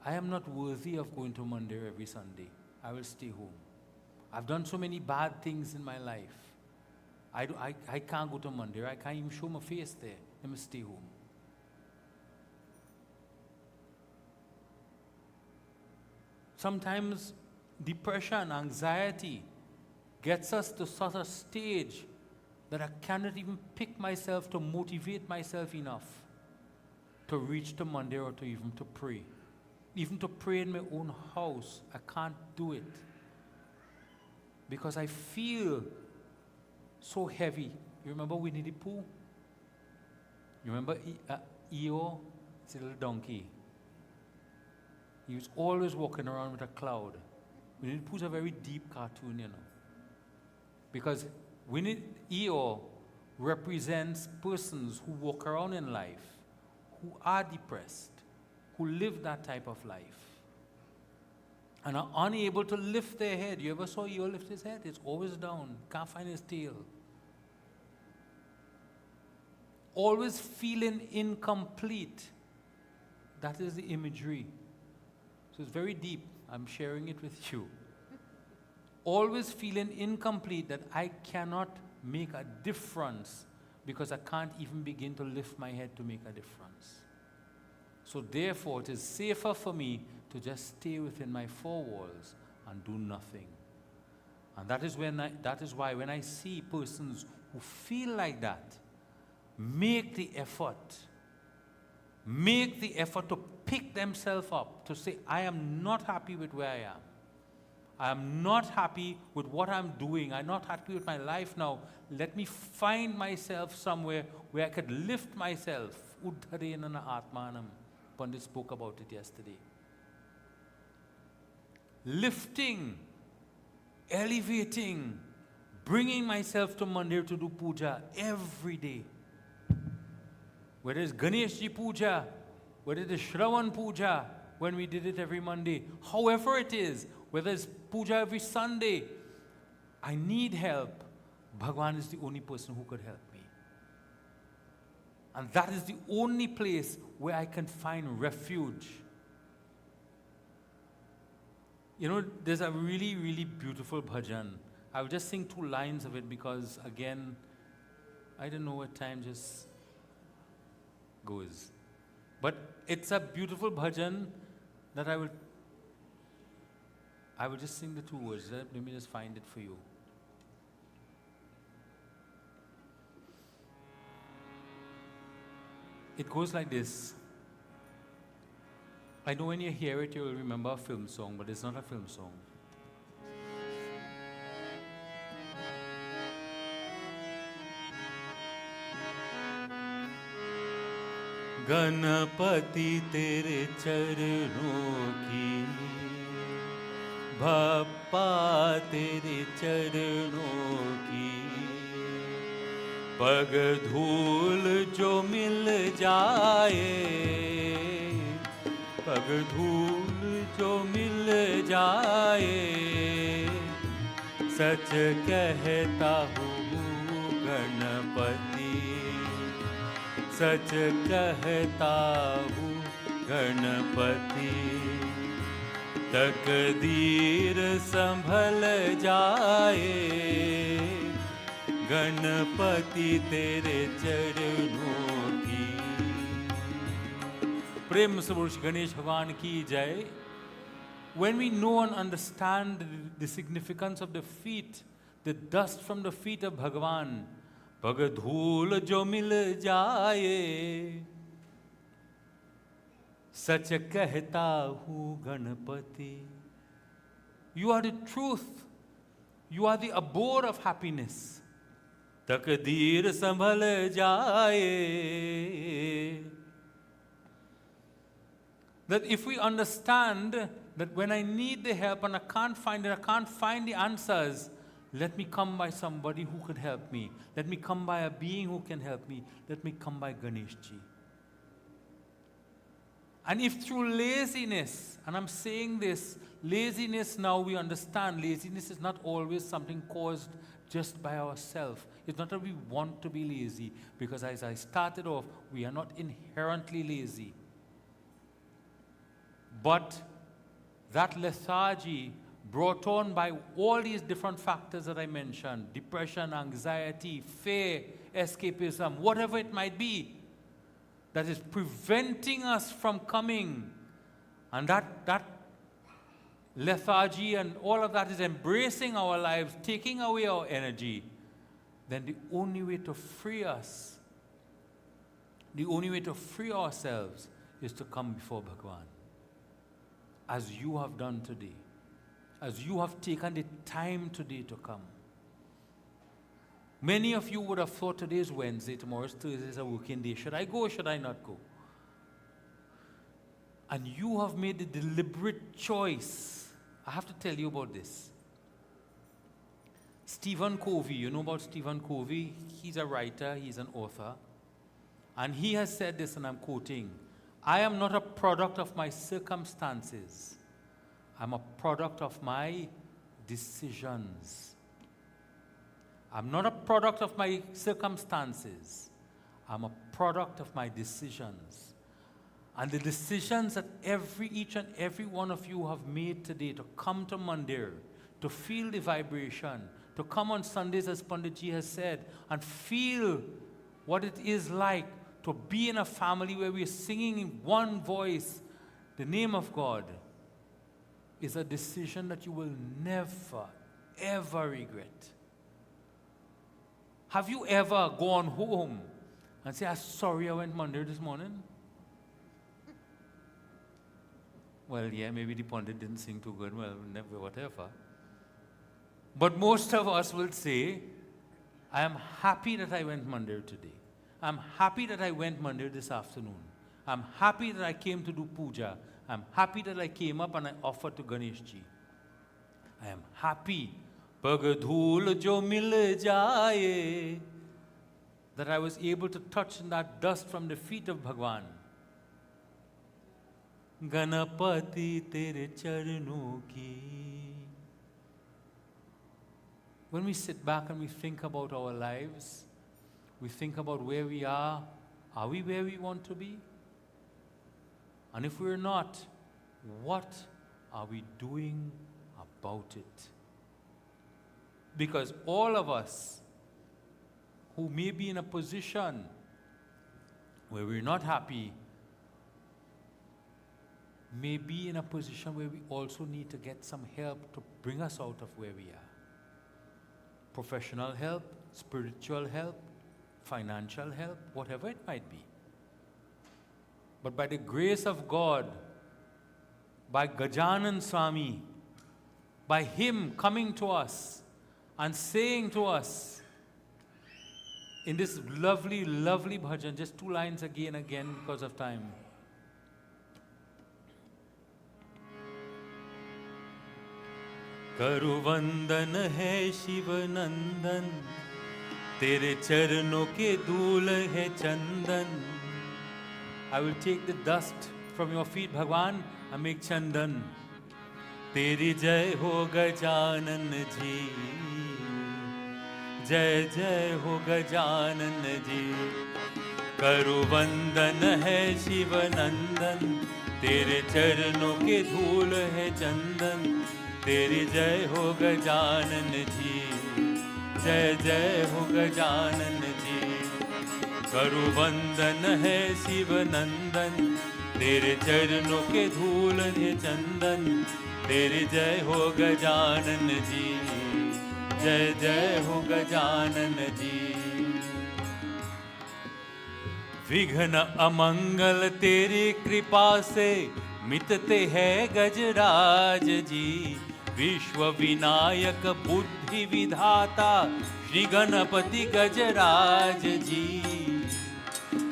I am not worthy of going to Mandir every Sunday. I will stay home. I've done so many bad things in my life. I can't go to Mandir. I can't even show my face there. I must stay home. Sometimes depression, anxiety gets us to such a stage that I cannot even pick myself to motivate myself enough to reach the Mandir or to even to pray. Even to pray in my own house, I can't do it. Because I feel so heavy. You remember Winnie the Pooh? You remember Eeyore? It's a little donkey. He was always walking around with a cloud. Winnie the Pooh's a very deep cartoon, you know. Because Eeyore represents persons who walk around in life, who are depressed, who live that type of life, and are unable to lift their head. You ever saw Eeyore lift his head? It's always down. Can't find his tail. Always feeling incomplete. That is the imagery. So it's very deep. I'm sharing it with you. Always feeling incomplete, that I cannot make a difference because I can't even begin to lift my head to make a difference. So therefore, it is safer for me to just stay within my four walls and do nothing. And that is why when I see persons who feel like that, make the effort to pick themselves up, to say, I am not happy with where I am. I am not happy with what I'm doing. I'm not happy with my life now. Let me find myself somewhere where I could lift myself. Uddharenana Atmanam. Pandit spoke about it yesterday. Lifting, elevating, bringing myself to Mandir to do puja every day. Whether it's Ganesh Ji puja, whether it is Shravan puja, when we did it every Monday, however it is, whether it's puja every Sunday, I need help. Bhagwan is the only person who could help me. And that is the only place where I can find refuge. You know, there's a really, really beautiful bhajan. I will just sing 2 lines of it because, again, I don't know what time just goes. But it's a beautiful bhajan that I will just sing the 2 words. Let me just find it for you. It goes like this. I know when you hear it, you will remember a film song, but it's not a film song. Ganpati तेरे चरणों की, बप्पा तेरे चरणों की, पग धूल जो मिल जाए, पग धूल जो मिल जाए, सच कहता हूँ गणपति, सच कहता हूँ गणपति, तकदीर संभल जाए, गणपति तेरे चरणों की। प्रेम से बोल गणेश भगवान की जय. When we know and understand the significance of the feet, the dust from the feet of Bhagavan, पग धूल जो मिल जाए, सच कहता हूँ Ganpati. You are the truth. You are the abode of happiness. तकदीर संभल जाए. That if we understand that when I need the help and I can't find it, I can't find the answers, let me come by somebody who could help me. Let me come by a being who can help me. Let me come by Ganesh Ji. And if through laziness, and I'm saying this, laziness now we understand, laziness is not always something caused just by ourselves. It's not that we want to be lazy, because as I started off, we are not inherently lazy. But that lethargy brought on by all these different factors that I mentioned, depression, anxiety, fear, escapism, whatever it might be, that is preventing us from coming. And that lethargy and all of that is embracing our lives, taking away our energy. Then the only way to free us, the only way to free ourselves, is to come before Bhagwan. As you have done today. As you have taken the time today to come. Many of you would have thought today is Wednesday, tomorrow is Thursday, is a working day. Should I go or should I not go? And you have made the deliberate choice. I have to tell you about this. Stephen Covey, you know about Stephen Covey? He's a writer, he's an author. And he has said this, and I'm quoting, "I am not a product of my circumstances. I'm a product of my decisions." I'm not a product of my circumstances. I'm a product of my decisions. And the decisions that each and every one of you have made today to come to Mandir, to feel the vibration, to come on Sundays, as Panditji has said, and feel what it is like to be in a family where we're singing in one voice the name of God, is a decision that you will never, ever regret. Have you ever gone home and said, "I'm sorry I went Mandir this morning"? Well, yeah, maybe the Pandit didn't sing too good, well, never, whatever. But most of us will say, "I am happy that I went Mandir today. I'm happy that I went Mandir this afternoon. I'm happy that I came to do puja. I'm happy that I came up and I offered to Ganesh ji. I am happy pag dhool jo mil jaye, that I was able to touch that dust from the feet of Bhagwan. Ganapati tere charno ki." When we sit back and we think about our lives, we think about where we are we where we want to be? And if we're not, what are we doing about it? Because all of us who may be in a position where we're not happy may be in a position where we also need to get some help to bring us out of where we are. Professional help, spiritual help, financial help, whatever it might be. But by the grace of God, by Gajanan Swami, by him coming to us and saying to us in this lovely, lovely bhajan, just 2 lines again because of time. करु वंदन है शिव नंदन, तेरे चरणों के धूल है चंदन. I will take the dust from your feet, Bhagwan, and make chandan. तेरी जय हो गजानन जी, जय जय हो गजानन जी. करु वंदन है शिव नंदन, तेरे चरणों के धूल है चंदन. तेरी जय हो गजानन जी, जय जय हो गजानन जी. करु वंदन है शिव नंदन, तेरे चरणों के धूल है चंदन. तेरी जय हो गजानन जी, जय जय हो गजानन जी. विघ्न अमंगल तेरी कृपा से मिटते हैं गजराज जी. विश्व विनायक बुद्धि विधाता श्री गणपति गजराज जी.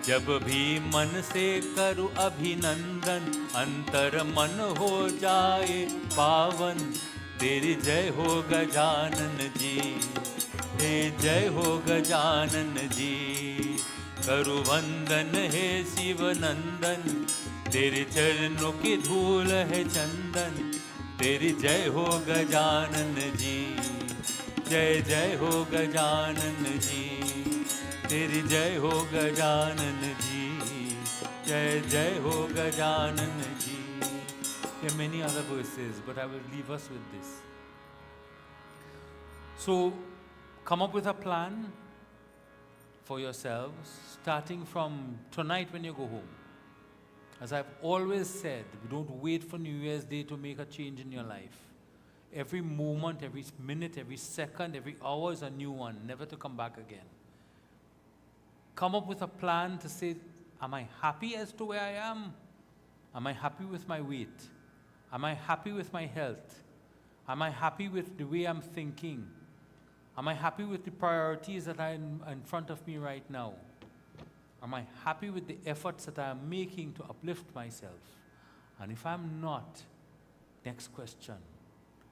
जब भी मन से करु अभिनंदन, अंतर मन हो जाए पावन. तेरी जय हो गजानन जी, हे जय हो गजानन जी. करु वंदन है शिव नंदन, तेरे चरणों की धूल है चंदन. तेरी जय हो गजानन जी, जय जय हो गजानन जी, तेरी जय हो गजानन जी, जय जय हो Gajanan ji. There are many other verses, but I will leave us with this. So, come up with a plan for yourselves, starting from tonight when you go home. As I've always said, don't wait for New Year's Day to make a change in your life. Every moment, every minute, every second, every hour is a new one, never to come back again. Come up with a plan to say, am I happy as to where I am? Am I happy with my weight? Am I happy with my health? Am I happy with the way I'm thinking? Am I happy with the priorities that are in front of me right now? Am I happy with the efforts that I am making to uplift myself? And if I'm not, next question,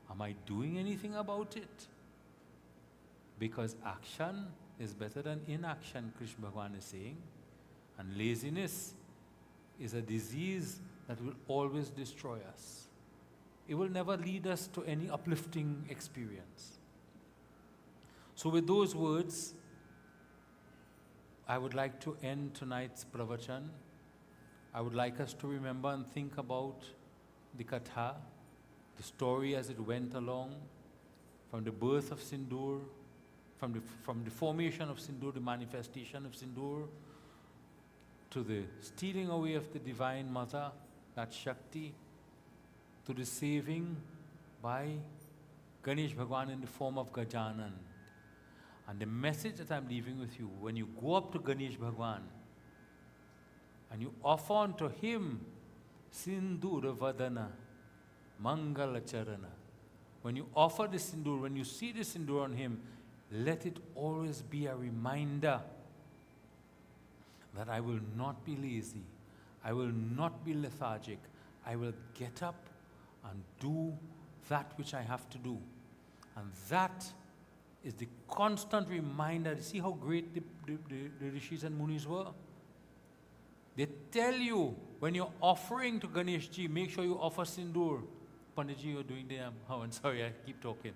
am I doing anything about it? Because action is better than inaction, Krishna Bhagavan is saying. And laziness is a disease that will always destroy us. It will never lead us to any uplifting experience. So with those words, I would like to end tonight's pravachan. I would like us to remember and think about the katha, the story as it went along, from the birth of Sindoor, from the formation of Sindoor, the manifestation of Sindoor, to the stealing away of the Divine Mother, that Shakti, to the saving by Ganesh Bhagwan in the form of Gajanan. And the message that I'm leaving with you, when you go up to Ganesh Bhagwan and you offer unto him Sindura Vadana, Mangala Charana, when you offer the Sindur, when you see the Sindur on him, let it always be a reminder that I will not be lazy, I will not be lethargic, I will get up and do that which I have to do. And that is the constant reminder. See how great the Rishis and Munis were? They tell you, when you're offering to Ganesh Ji, make sure you offer Sindoor. Panditji, you're doing the I'm sorry, I keep talking.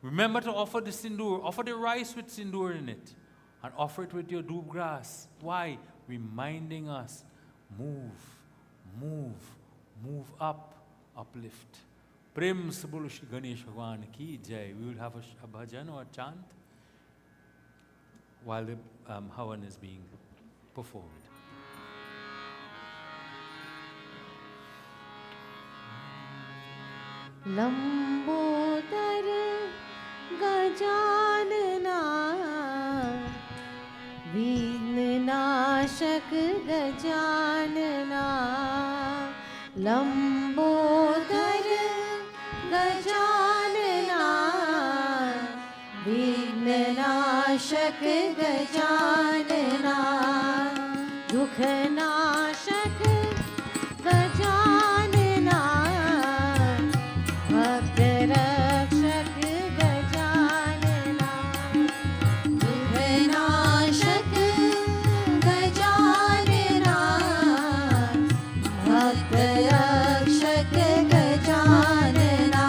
Remember to offer the Sindoor. Offer the rice with Sindoor in it. And offer it with your doob grass. Why? Reminding us, move, move, move up, uplift. Prem Sabolo Shri Ganesh Bhagwan ki jai. We will have a bhajan or a chant while the Havan is being performed. Lambodar Gajanana विघ्ननाशक Gajanana Lambodar Gajanana विघ्ननाशक Gajanana दुखनाशक Gajanana भक्त रक्षक गजानना दुखनाशक गजानना भक्त रक्षक Gajanana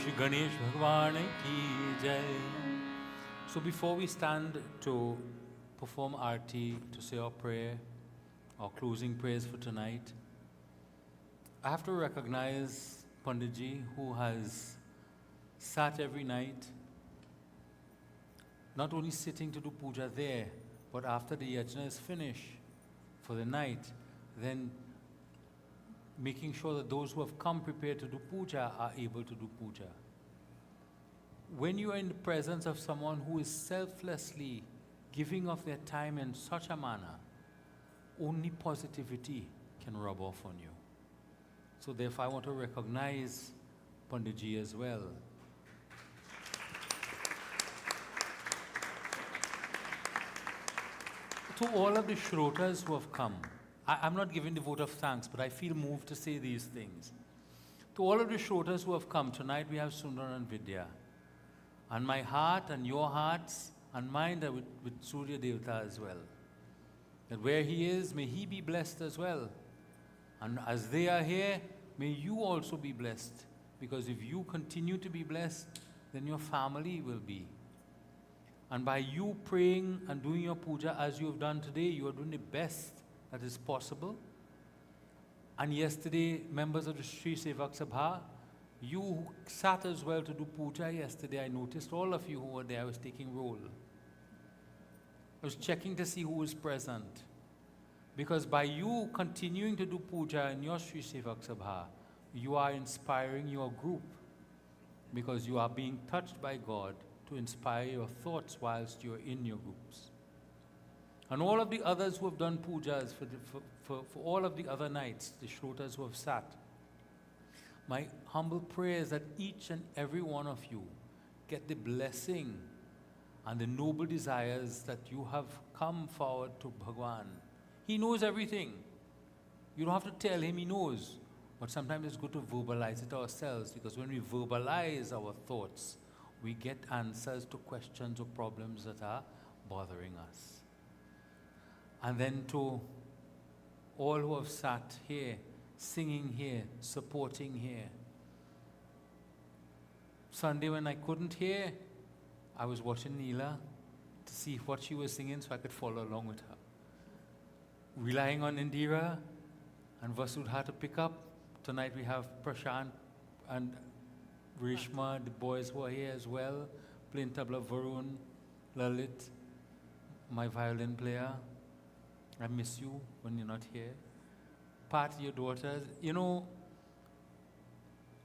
Shri Ganesh Bhagwan ki jai. So before we stand to perform Aarti, to say our prayer, our closing prayers for tonight, I have to recognize Panditji, who has sat every night, not only sitting to do puja there, but after the yajna is finished for the night, then making sure that those who have come prepared to do puja are able to do puja. When you are in the presence of someone who is selflessly giving of their time in such a manner, only positivity can rub off on you. So therefore I want to recognize Panditji as well. To all of the Shrotas who have come, I'm not giving the vote of thanks, but I feel moved to say these things. To all of the Shrotas who have come, tonight we have Sundar and Vidya. And my heart and your hearts and mine are with Surya Devata as well. That where he is, may he be blessed as well. And as they are here, may you also be blessed. Because if you continue to be blessed, then your family will be. And by you praying and doing your puja as you have done today, you are doing the best that is possible. And yesterday, members of the Sri Sevak Sabha, you who sat as well to do puja yesterday, I noticed all of you who were there, I was taking roll. I was checking to see who was present. Because by you continuing to do puja in your Sri Sevak Sabha, you are inspiring your group. Because you are being touched by God to inspire your thoughts whilst you're in your groups. And all of the others who have done pujas for all of the other nights, the Shrotas who have sat, my humble prayer is that each and every one of you get the blessing and the noble desires that you have come forward to Bhagwan. He knows everything. You don't have to tell him he knows. But sometimes it's good to verbalize it ourselves, because when we verbalize our thoughts, we get answers to questions or problems that are bothering us. And then to all who have sat here, singing here, supporting here. Sunday when I couldn't hear, I was watching Neela to see what she was singing so I could follow along with her. Relying on Indira and Vasudha to pick up. Tonight we have Prashant and Rishma, the boys who are here as well, playing tabla, Varun, Lalit, my violin player. I miss you when you're not here. Pat, your daughters. You know,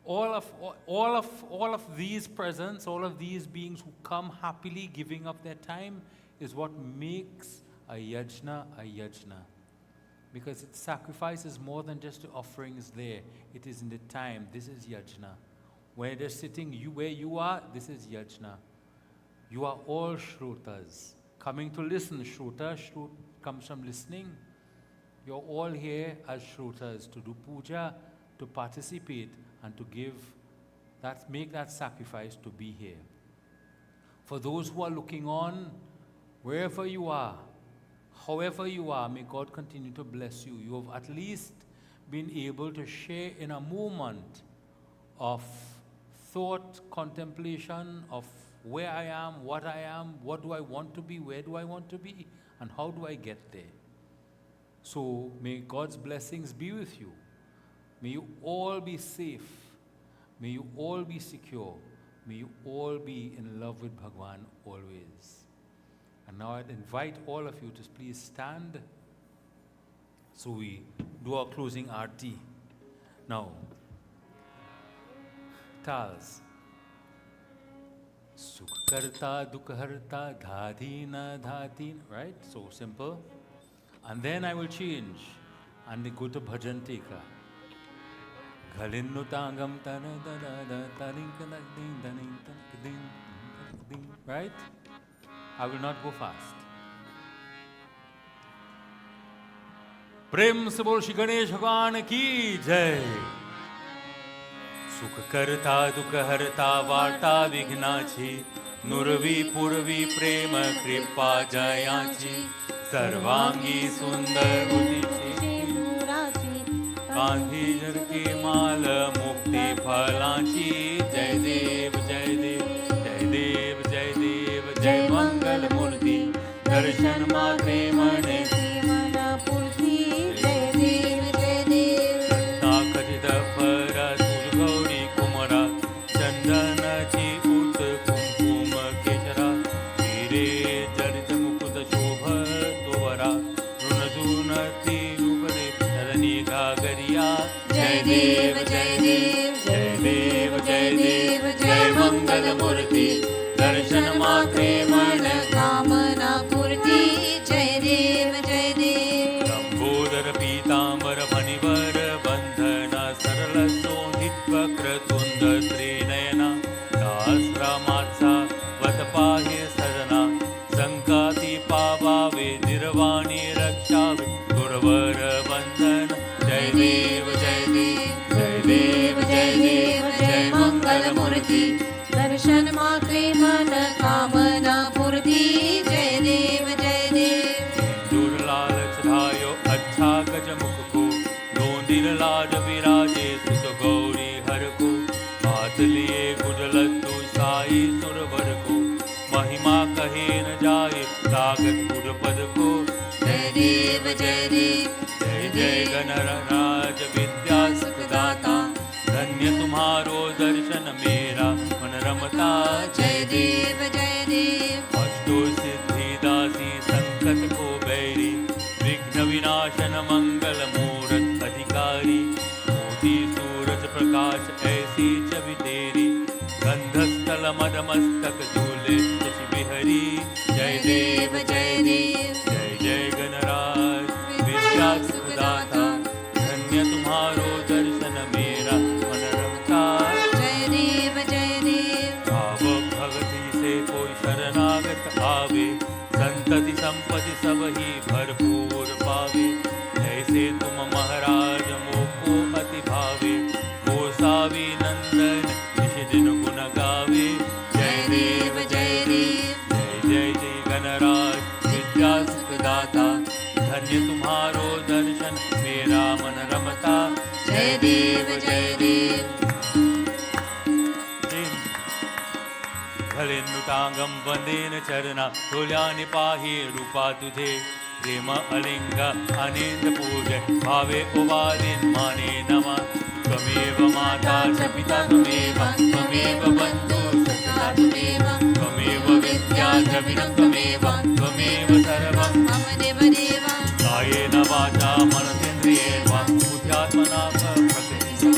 all of these presents, all of these beings who come happily giving up their time is what makes a yajna a yajna. Because its sacrifice is more than just the offerings there. It is in the time. This is yajna. Where they're sitting, where you are, this is yajna. You are all Shrotas. Coming to listen, Shrota comes from listening. You're all here as Shrotas to do puja, to participate, and to give make that sacrifice to be here. For those who are looking on, wherever you are, however you are, may God continue to bless you. You have at least been able to share in a moment of thought, contemplation of where I am, what do I want to be, where do I want to be, and how do I get there. So may God's blessings be with you. May you all be safe. May you all be secure. May you all be in love with Bhagwan always. And now I'd invite all of you to please stand so we do our closing aarti. Now, Tals. Sukh karta, dukh harta, dhadina, dhatin. Right? So simple. And then I will change and they go to bhajan teka. Ghalinnu tangam tana da da taning ding daning ding ding. Right? I will not go fast. Prem se bol Shri Ganesh Bhagwan ki jai. Sukh karta dukh harta varta vignachi nurvi purvi prema kripa jayachi sarvangi sundar udichi बांधी झरके माल मुक्ती फलाची जय देव जय देव जय देव जय देव जय मंगल मूर्ती दर्शन मात्रे म्हणे पूर्ती जय देव जय देव ताकदित फर तुझ गौरी कुमरा चंदनाची उत कुंकुम केशरा हिरे जडित मुकुट शोभ तोवरा ऋणजून ती रूपदे धरणी घागरिया जय देव जय देव जय देव जय देव जय मंगल मूर्ती दर्शन मात्रे मन कामना पूर्ती जय देव जय देव लंबोदर पीतांबर मणिवर बंधन सरल शोधित वक्रतुंड त्रिनयना दासरामाचा वतपाहे सजना संकाती पावावे निर्वाणी रक्षावे गुरवर बंधन जय देव जय देव जय देव जय देव जय मंगल मूर्ती दर्शन मात्रे मन कामना पूर्ती जय देव जय देव दुर्लाल चढ़ायो अच्छा गज मुख को लोंदिर लाज विराजे सुत गौरी हर को हाथ लिए गुजलतु साई सुरवर को महिमा कहे न जाए तागत गुर पद को जय देव जय देव जय जय गणराज विद्या सुखदाता धन्य तुम्हारो दर्शन मेरा मन रमता जय देव जय देव अष्टो सिद्धि दासी संकट को बैरी विघ्न विनाशन मंगल मूरत अधिकारी मोती सूरज प्रकाश ऐसी छवि तेरी गंधस्थल मद मस्तक झूले शशि बिहरी जय देव जय देव जय जय गणराज विद्या सुखदाता धन्य तुम्हारो दर्शन मेरा मन रमता जय देव जय देव भाव भक्ति से कोई शरणागत आवे संतति संपत्ति सब ही भरपूर पावे ऐसे तुम महाराज मोको अति भावे गोसावी नंदन निश दिन गुण गावे जय देव जय देव जय जय जय गणराज विद्या सुखदाता धन्य तुम्हारो दर्शन मेरा मन रमता जय देव जय देव घलेन्नुटांगं वंदेन चरणा तुल्यानि पाहि रूपा तुझे प्रेम अलिंग अनेंद्र पूजय भावे उवादिन माने नमः त्वमेव माता च पिता त्वमेव बन्धु सखा त्वमेव विद्या द्रविणं त्वमेव सर्वं मम देव देव कायेन वाचा मनसेन्द्रियेर्वा बुद्ध्यात्मना प्रकृति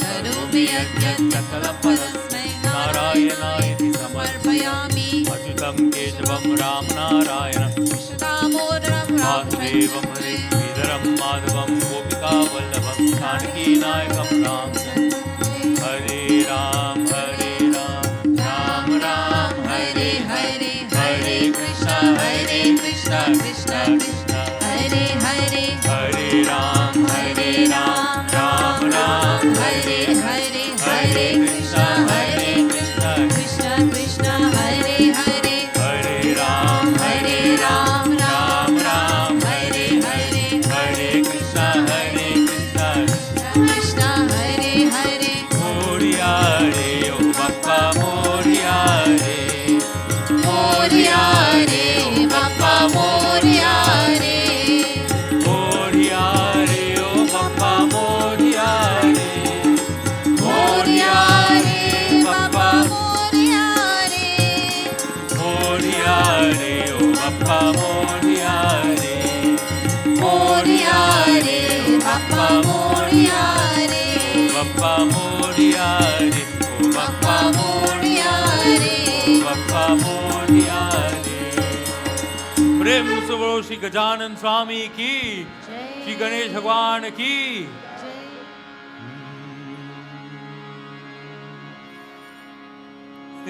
करोमि यज्ञं सकलं परस्मै नारायणाय समर्पयामि अच्युतं केशवं राम नारायण कृष्णदामोदरं वासुदेवं हरे श्रीधरं माधवं गोपिकावल्लभं जानकीनायकं राम हरे राम राम राम हरे हरे हरे कृष्ण कृष्ण कृष्ण हरे हरे हरे राम राम राम हरे हरे हरे कृष्ण कृष्ण कृष्ण हरे हरे हरे राम राम राम हरे हरे हरे कृष्ण कृष्ण हरे हरे मोरिया रे ओ बप्पा मोरिया रे मोरिया रे बाप्पा मोरिया रे मोरिया रे ओ बप्पा मोरिया रे मोरिया रे बाप्पा मोरिया रे मोरिया रे ओ बप्पा मोरिया रे मोरिया रे बाप्पा मोरिया रे बप्पा मोरिया रे ओ बाप्पा मोरिया रे बप्पा मोरिया रे प्रेम से बोलो श्री गजानन स्वामी की श्री गणेश भगवान की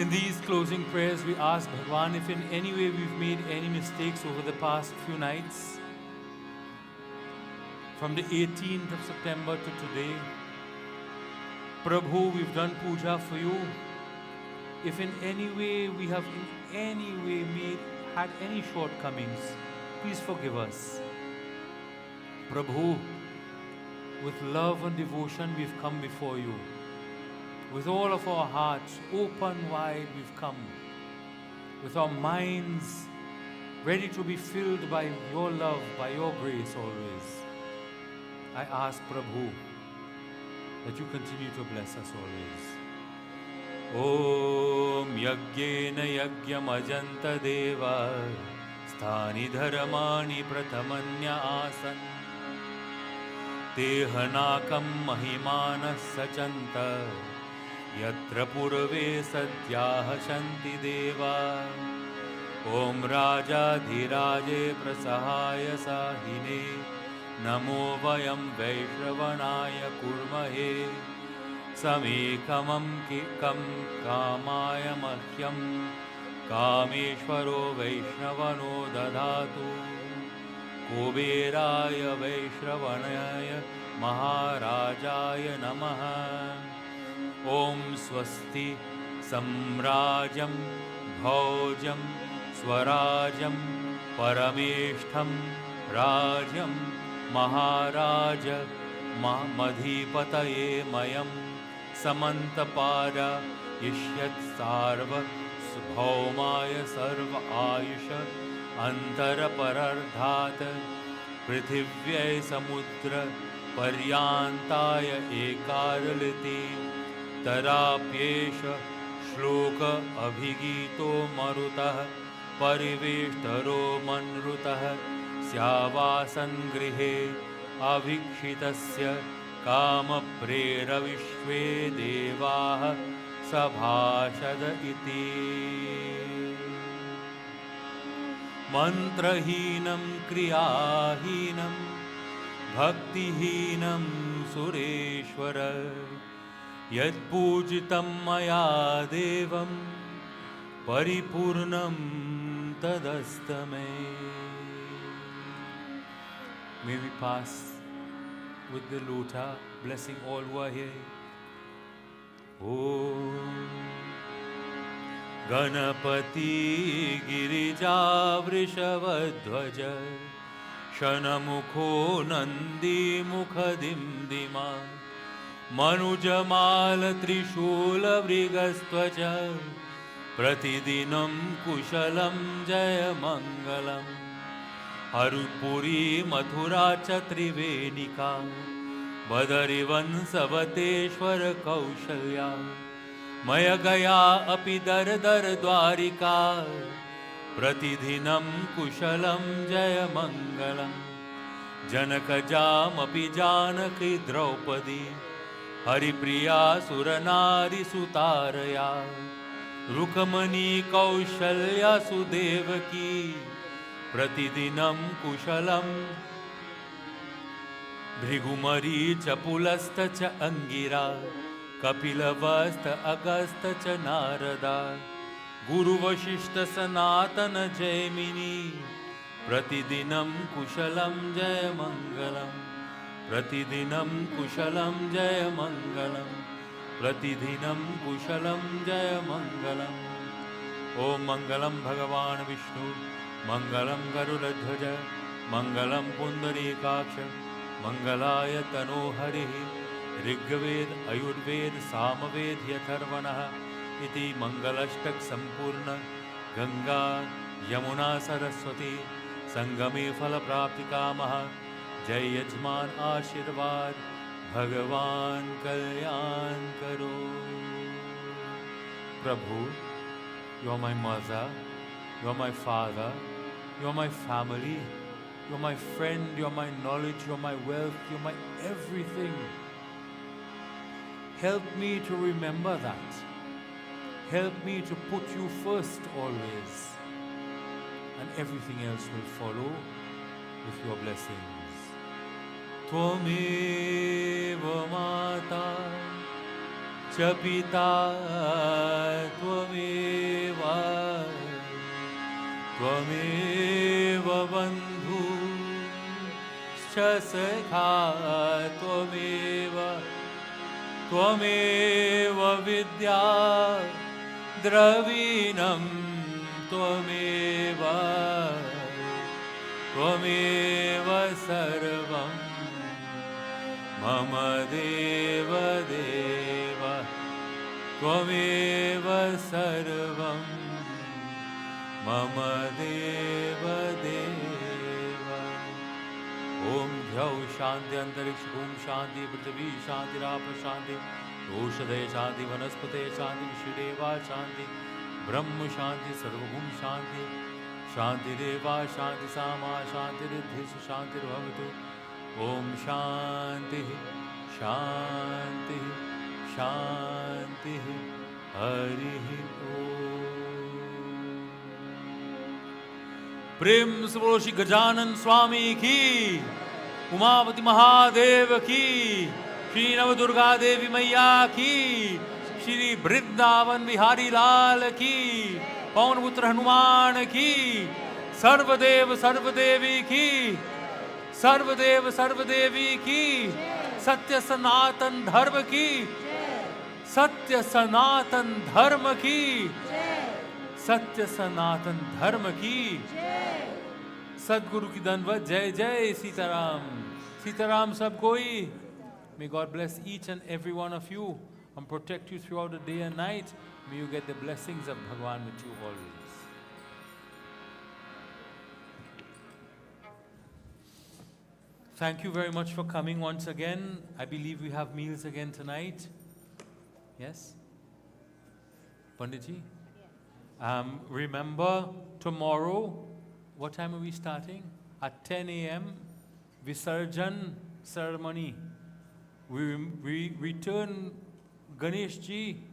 In these closing prayers, we ask Bhagwan if in any way we've made any mistakes over the past few nights, from the 18th of September to today. Prabhu, we've done puja for you. If in any way we have in any way had any shortcomings, please forgive us. Prabhu, with love and devotion, we've come before you. With all of our hearts open wide, we've come. With our minds ready to be filled by your love, by your grace always. I ask, Prabhu, that you continue to bless us always. Om Yagyena Yagyam Ajanta Deva Sthani Dharmani Prathamanya Asan Tehanakam Mahimana Sachanta Yatra Purve Sadyah Shanti Deva Om Raja Dhiraje Prasahaya Sahine Namo Vayam Vaishravanaya Kurmahe Samekamam Kikam Kamaya Mahyam Kameshwaro Vaishnavano Dadhatu Kuberaya Vaishravanaya Maharajaya Namaha Om Swasti Samrajam Bhaujam Swarajam Parameshtham Rajam Maharaja Madhipataye Mayam Samantapada Yishyat Sarva Subhaumaya Sarva Ayusha Antara Parardhat Prithivya Samudra Paryantaya Ekaraliti Tarapyesha Shloka Abhigito Marutah Pariveshtaro Manrutah Syavasangrihe Avikshitasya Kama Prera Vishve Devaha Sabhashada Iti Mantrahinam Kriyahinam Bhaktihinam Sureshwara Yad Pujitam Maya Devam Paripurnam Tadastame. May we pass with the lota, blessing all who are here. Om Ganapati Girija Vrishavadvaja Shanamukho Nandi Mukhadimdima Manujamal Trishula Vrigastvaja Pratidinam Kushalam Jaya Mangalam Harupuri Mathura Chatrivenika Badarivan Savateshwar Kaushalya Maya Gaya Api Dar Dar Dwarika Pratidhinam Kushalam Jaya Mangalam Janakajam Api Janaki Draupadi Haripriya Suranari Sutaraya Rukamani Kaushalya Sudevaki Pratidinam Kushalam Bhrigumari Chapulasta Cha Angira Kapilavasta Agasta Cha Narada Guru Vashishta Sanatana Jaimini Pratidinam Kushalam Jaya Mangalam Pratidinam Kushalam Jaya Mangalam Pratidinam Kushalam Jaya Mangalam Om Mangalam Bhagavan Vishnu Mangalam Garudadhvaja Mangalam Pundarikaksha Mangalaya Tano Harihi Rigved Ayurved Samaved Yatharvanaha Iti Mangalashtak Sampurna Ganga Yamuna Saraswati Sangame Phala Praptikamaha Jai Yajman Ashirvad Bhagavan Kalyan Karo. Prabhu, you are my mother, you are my father, you are my family, you are my friend, you are my knowledge, you are my wealth, you are my everything. Help me to remember that. Help me to put you first always. And everything else will follow with your blessings. Tvameva Mata Cha Pita Tvameva Tvameva Bandhu Cha Sakha Tvameva Tvameva Vidya Dravinam Tvameva Tvameva Sarvam Mama Deva Deva Tvameva Sarvam Mama Deva Deva Om Dhyau Shanti Antariksha Om Shanti Prithvi Shanti Rapa Shanti Doshade Shanti Vanaspate Shanti Vishudeva Shanti Brahma Shanti Sarvabhum Shanti Shanti Deva Shanti Sama Shanti Riddhi Shanti Bhavatu Om Shanti Shanti Shanti Hari Om Prem Savroshi Gajanan Swami ki Umavati Mahadev ki Shri Navadurga Devi Maiya ki Shri Vrindavan Bihari Lal ki Pawan Putra Hanuman ki Sarvadev Sarvadevi ki Sarvadev Sarvadevi ki Satya Sanatan Dharma ki Satya Sanatan Dharma ki Satya Sanatan Dharma ki Sadguru ki Danvat Jai Jai Sitaram Sitaram sab koi. May God bless each and every one of you and protect you throughout the day and night. May you get the blessings of Bhagwan with you always. Thank you very much for coming once again. I believe we have meals again tonight. Yes? Panditji? Remember, tomorrow, what time are we starting? At 10 a.m., Visarjan ceremony. We return Ganesh ji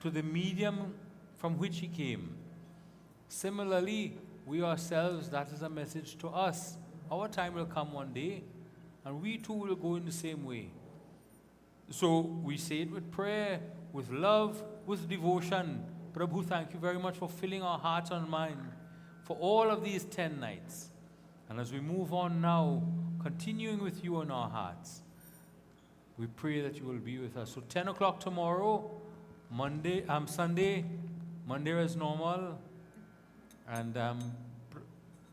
to the medium from which he came. Similarly, we ourselves, that is a message to us. Our time will come one day, and we too will go in the same way. So we say it with prayer, with love, with devotion. Prabhu, thank you very much for filling our hearts and mind for all of these 10 nights. And as we move on now, continuing with you in our hearts, we pray that you will be with us. So 10 o'clock tomorrow, Sunday, Monday as normal. And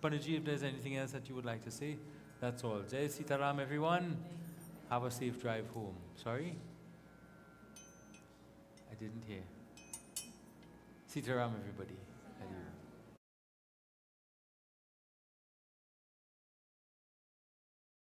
Panditji, if there's anything else that you would like to say, that's all. Jai Sitaram, everyone. Have a safe drive home. Sorry? I didn't hear. Sitaram, everybody.